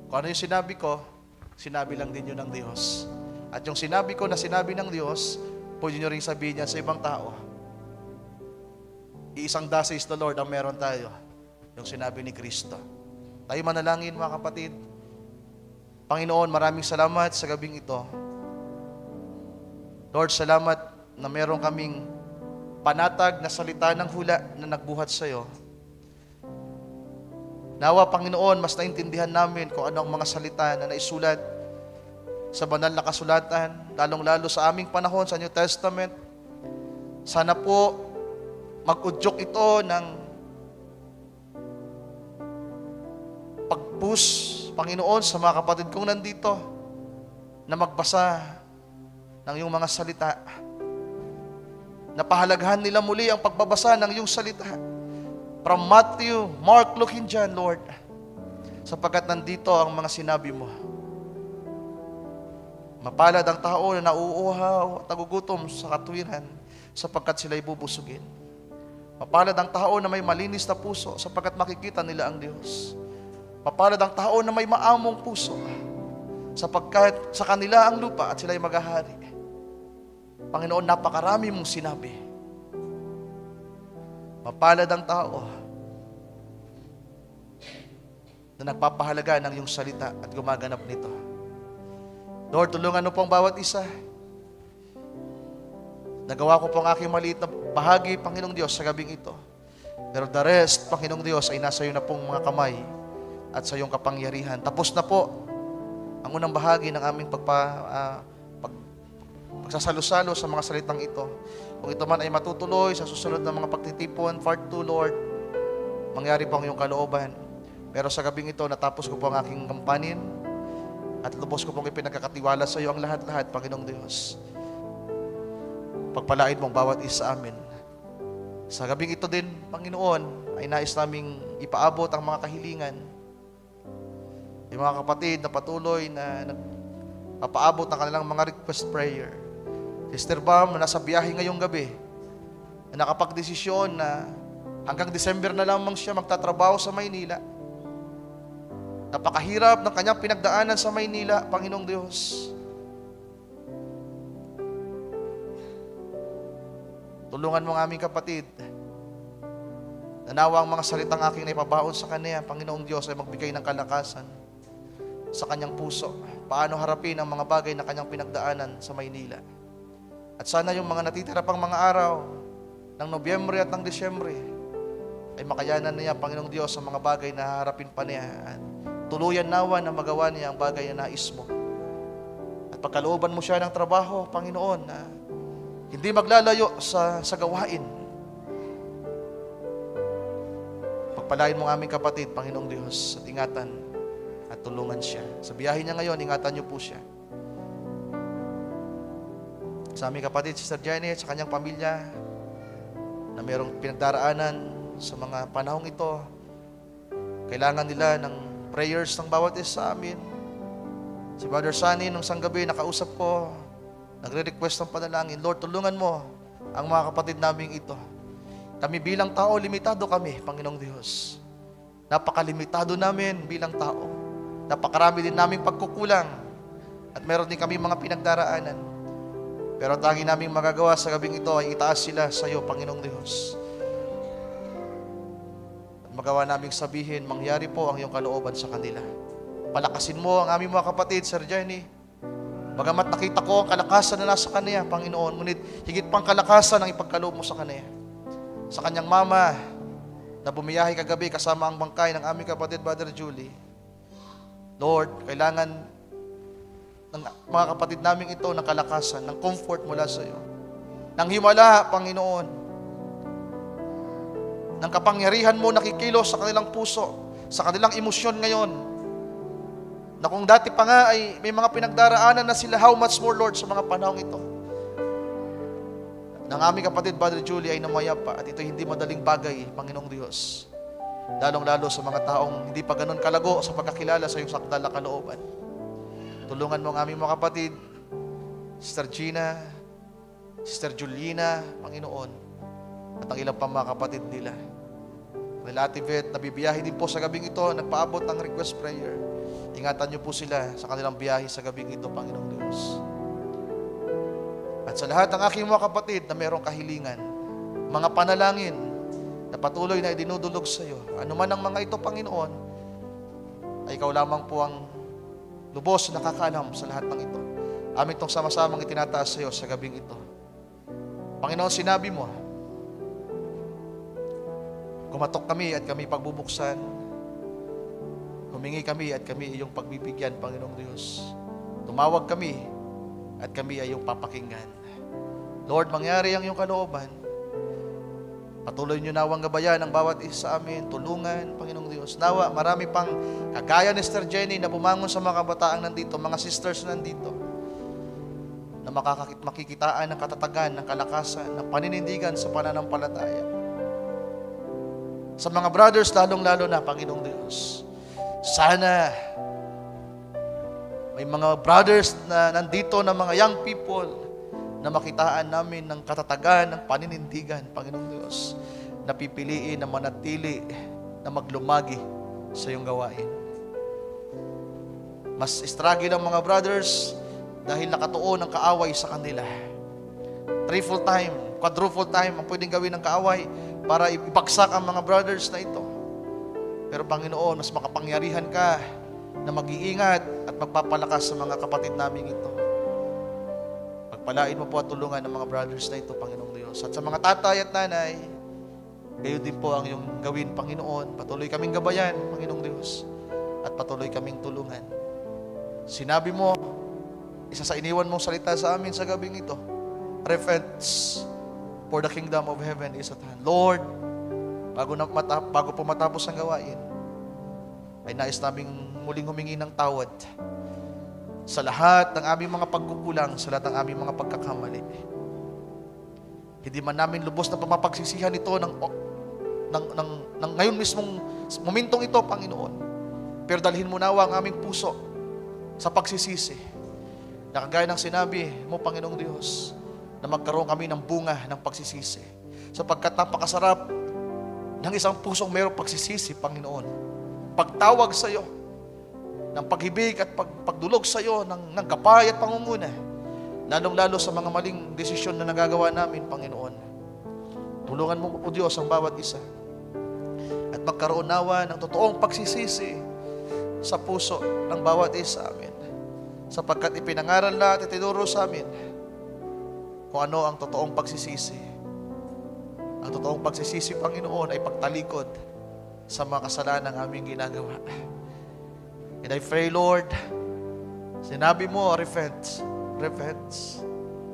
Kung ano yung sinabi ko, sinabi lang din yun ng Diyos. At yung sinabi ko na sinabi ng Diyos, pwede nyo rin sabihin yan sa ibang tao. Iisang thus says the Lord ang meron tayo. Yung sinabi ni Kristo. Tayo manalangin, mga kapatid. Panginoon, maraming salamat sa gabing ito. Lord, salamat na meron kaming panatag na salita ng hula na nagbuhat sa iyo. Nawa, Panginoon, mas naintindihan namin kung ano ang mga salita na naisulat sa banal na kasulatan, lalong-lalo sa aming panahon sa New Testament. Sana po mag-udyok ito ng pag-push, Panginoon, sa mga kapatid kong nandito na magbasa ng iyong mga salita. Napahalagahan nila muli ang pagbabasa ng iyong salita. From Matthew, Mark, Luke, and John, Lord. Sapagkat nandito ang mga sinabi mo. Mapalad ang tao na nauuhaw at nagugutom sa katuwiran sapagkat sila'y bubusugin. Mapalad ang tao na may malinis na puso sapagkat makikita nila ang Diyos. Mapalad ang tao na may maamong puso sapagkat sa kanila ang lupa at sila'y maghahari. Panginoon, napakarami mong sinabi. Mapalad ang tao na nagpapahalaga ng iyong salita at gumaganap nito. Lord, tulungan mo pong bawat isa. Nagawa ko po ang aking maliit na bahagi, Panginoong Diyos, sa gabing ito. Pero the rest, Panginoong Diyos, ay nasa iyo na pong mga kamay at sa iyong kapangyarihan. Tapos na po ang unang bahagi ng aming pagsasalo-salo sa mga salitang ito. Kung ito man ay matutuloy sa susunod na mga pagtitipon, part 2, Lord, mangyari po ang iyong kalooban. Pero sa gabing ito, natapos ko po ang aking kampanin at lubos ko pong ipinagkakatiwala sa iyo ang lahat-lahat, Panginoong Diyos. Pagpalain mong bawat isa amin. Sa gabing ito din, Panginoon, ay nais naming ipaabot ang mga kahilingan. Yung mga kapatid na patuloy na nagpapaabot ng kanilang mga request prayer. Sister Bam, na nasa biyahe ngayong gabi, na nakapagdesisyon na hanggang December na lamang siya magtatrabaho sa Maynila. Napakahirap ng kanyang pinagdaanan sa Maynila, Panginoong Diyos. Tulungan mo ang aming kapatid. Nanawa ang mga salitang aking naipabaon sa kanya, Panginoong Diyos, ay magbigay ng kalakasan sa kanyang puso. Paano harapin ang mga bagay na kanyang pinagdaanan sa Maynila. At sana yung mga natitira pang mga araw ng Nobyembre at ng Disyembre ay makayanan niya, Panginoong Diyos, sa mga bagay na harapin pa niya. At tuluyan nawa na magawa niya ang bagay na nais mo. At pagkalooban mo siya ng trabaho, Panginoon, na hindi maglalayo sa gawain. Pagpalain mo ang aming kapatid, Panginoong Diyos, at ingatan at tulungan siya. Sa biyahe niya ngayon, ingatan niyo po siya. Sa aming kapatid, Sister Jenny, at sa kanyang pamilya, na mayroong pinagdaraanan sa mga panahong ito, kailangan nila ng prayers ng bawat isa sa amin. Si Brother Sunny, nung isang gabi, nakausap ko, nagre-request ng panalangin, Lord, tulungan mo ang mga kapatid naming ito. Kami bilang tao, limitado kami, Panginoong Diyos. Napakalimitado namin bilang tao. Napakarami din naming pagkukulang at meron din kami mga pinagdaraanan. Pero tangi naming magagawa sa gabing ito ay itaas sila sa iyo, Panginoong Diyos. At magawa naming sabihin, mangyari po ang iyong kalooban sa kanila. Palakasin mo ang aming mga kapatid, Sir Jenny. Bagamat nakita ko ang kalakasan na nasa kanya, Panginoon, ngunit higit pang kalakasan ang ipagkaloob mo sa kanya. Sa kanyang mama, na bumiyahe kagabi kasama ang bangkay ng aming kapatid, Brother Julie. Lord, kailangan ng mga kapatid namin ito ng kalakasan, ng comfort mula sa iyo. Ng himala, Panginoon. Ng kapangyarihan mo nakikilos sa kanilang puso, sa kanilang emosyon ngayon. Na kung dati pa nga ay may mga pinagdaraanan na sila, how much more, Lord, sa mga panahong ito. Ng aming kapatid, Brother Julie, ay namayapa at ito hindi madaling bagay, Panginoong Diyos. Lalong-lalo sa mga taong hindi pa ganun kalago sa pagkakilala sa iyong sakdal na kalooban. Tulungan mo ang aming mga kapatid, Sister Gina, Sister Julina, Panginoon, at ang ilang pang mga kapatid nila. Relativet, nabibiyahe din po sa gabing ito, nagpaabot ng request prayer. Ingatan niyo po sila sa kanilang biyahe sa gabing ito, Panginoong Diyos. At sa lahat ng aking mga kapatid na mayroong kahilingan, mga panalangin na patuloy na idinudulog sa iyo, ano man ang mga ito, Panginoon, ay ikaw lamang po ang lubos na nakakaalam sa lahat ng ito. Amin itong sama-samang itinataas sa iyo sa gabing ito. Panginoon, sinabi mo, kumatok kami at kami pagbubuksan, humingi kami at kami iyong pagbibigyan, Panginoong Diyos. Tumawag kami at kami ay iyong papakinggan. Lord, mangyari ang iyong kalooban. Patuloy niyo nawang gabayan ang bawat isa sa amin, tulungan, Panginoong Diyos. Nawa, marami pang kagaya ni Sister Jenny na bumangon sa mga kabataang nandito, mga sisters nandito, na makikitaan ng katatagan, ng kalakasan, ng paninindigan sa pananampalataya. Sa mga brothers, lalong-lalo na, Panginoong Diyos, sana may mga brothers na nandito na mga young people na makitaan namin ng katatagan, ng paninindigan, Panginoong Diyos, na pipiliin na manatili, na maglumagi sa iyong gawain. Mas struggle ang mga brothers dahil nakatuon ang kaaway sa kanila. Triple time, quadruple time ang pwedeng gawin ng kaaway para ipaksak ang mga brothers na ito. Pero Panginoon, mas makapangyarihan ka na mag-iingat at magpapalakas sa mga kapatid namin ito. Pagpalain mo po at tulungan ng mga brothers na ito, Panginoong Diyos. At sa mga tatay at nanay, gayon din po ang iyong gawin, Panginoon. Patuloy kaming gabayan, Panginoong Diyos. At patuloy kaming tulungan. Sinabi mo, isa sa iniwan mong salita sa amin sa gabing ito, repentance, for the kingdom of heaven is at hand. Lord, bago po matapos ang gawain, ay nais naming muling humingi ng tawad sa lahat ng aming mga pagkukulang, sa lahat ng aming mga pagkakamali. Hindi man namin lubos na pamapagsisihan ito ng ngayon mismong momentong ito, Panginoon. Pero dalhin mo nawa ang aming puso sa pagsisisi. Na kagaya ng sinabi mo, Panginoong Diyos, na magkaroon kami ng bunga ng pagsisisi. Sapagkat napakasarap ng isang pusong mayroong pagsisisi, Panginoon. Pagtawag sa iyo, ng paghibig at pagdulog sa iyo ng gabay at pangunguna, lalong-lalo sa mga maling desisyon na nagagawa namin, Panginoon. Tulungan mo po, Diyos, ang bawat isa. At magkaroon nawa ng totoong pagsisisi sa puso ng bawat isa amin. Sapagkat ipinangaral na at itinuro sa amin kung ano ang totoong pagsisisi. Ang totoong pagsisisi, Panginoon, ay pagtalikod sa mga kasalanan ng aming ginagawa. And I pray, Lord, sinabi mo, repent,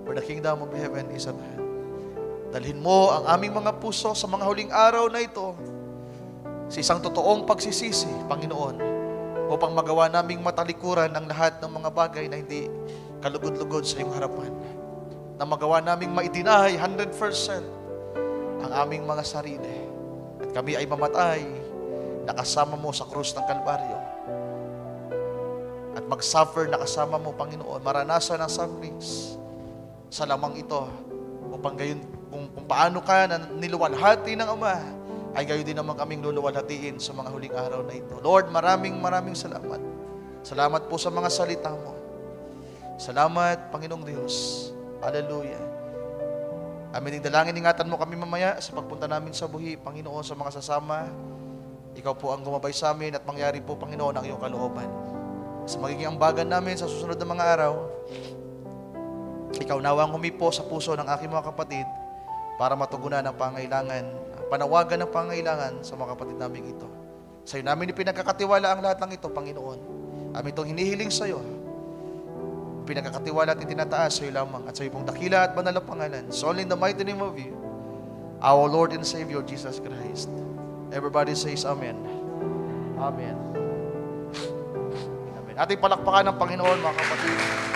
for the kingdom of heaven is at hand. Dalhin mo ang aming mga puso sa mga huling araw na ito sa isang totoong pagsisisi, Panginoon, upang magawa naming matalikuran ang lahat ng mga bagay na hindi kalugod-lugod sa iyong harapan. Na magawa naming maidinahay 100% ang aming mga sarili. At kami ay mamatay na kasama mo sa krus ng Kalbaryo. At mag-suffer na kasama mo, Panginoon, maranasan ang sufferings sa lamang ito upang gayon, kung paano ka na niluwalhati ng Ama, ay gayon din naman kaming luluwalhatiin sa mga huling araw na ito. Lord, maraming salamat. Salamat po sa mga salita mo. Salamat, Panginoong Diyos. Hallelujah. Amin din dalangin, ingatan mo kami mamaya sa pagpunta namin sa buhi, Panginoon, sa mga sasama. Ikaw po ang gumabay sa amin at mangyari po, Panginoon, ang iyong kalooban. Sa magiging ambagan namin sa susunod na mga araw, ikaw nawang humipo sa puso ng aking mga kapatid para matugunan ang pangailangan, panawagan ng pangailangan sa mga kapatid namin ito. Sa iyo namin ipinagkakatiwala ang lahat ng ito, Panginoon. Amin itong hinihiling sa iyo. Pinagkakatiwala at itinataas sa iyo lamang at sa iyo pong dakila at banal na pangalan. So only in the mighty name of you, our Lord and Savior, Jesus Christ. Everybody says Amen. Amen. Amen. Ating palakpakan ng Panginoon, mga kapatid.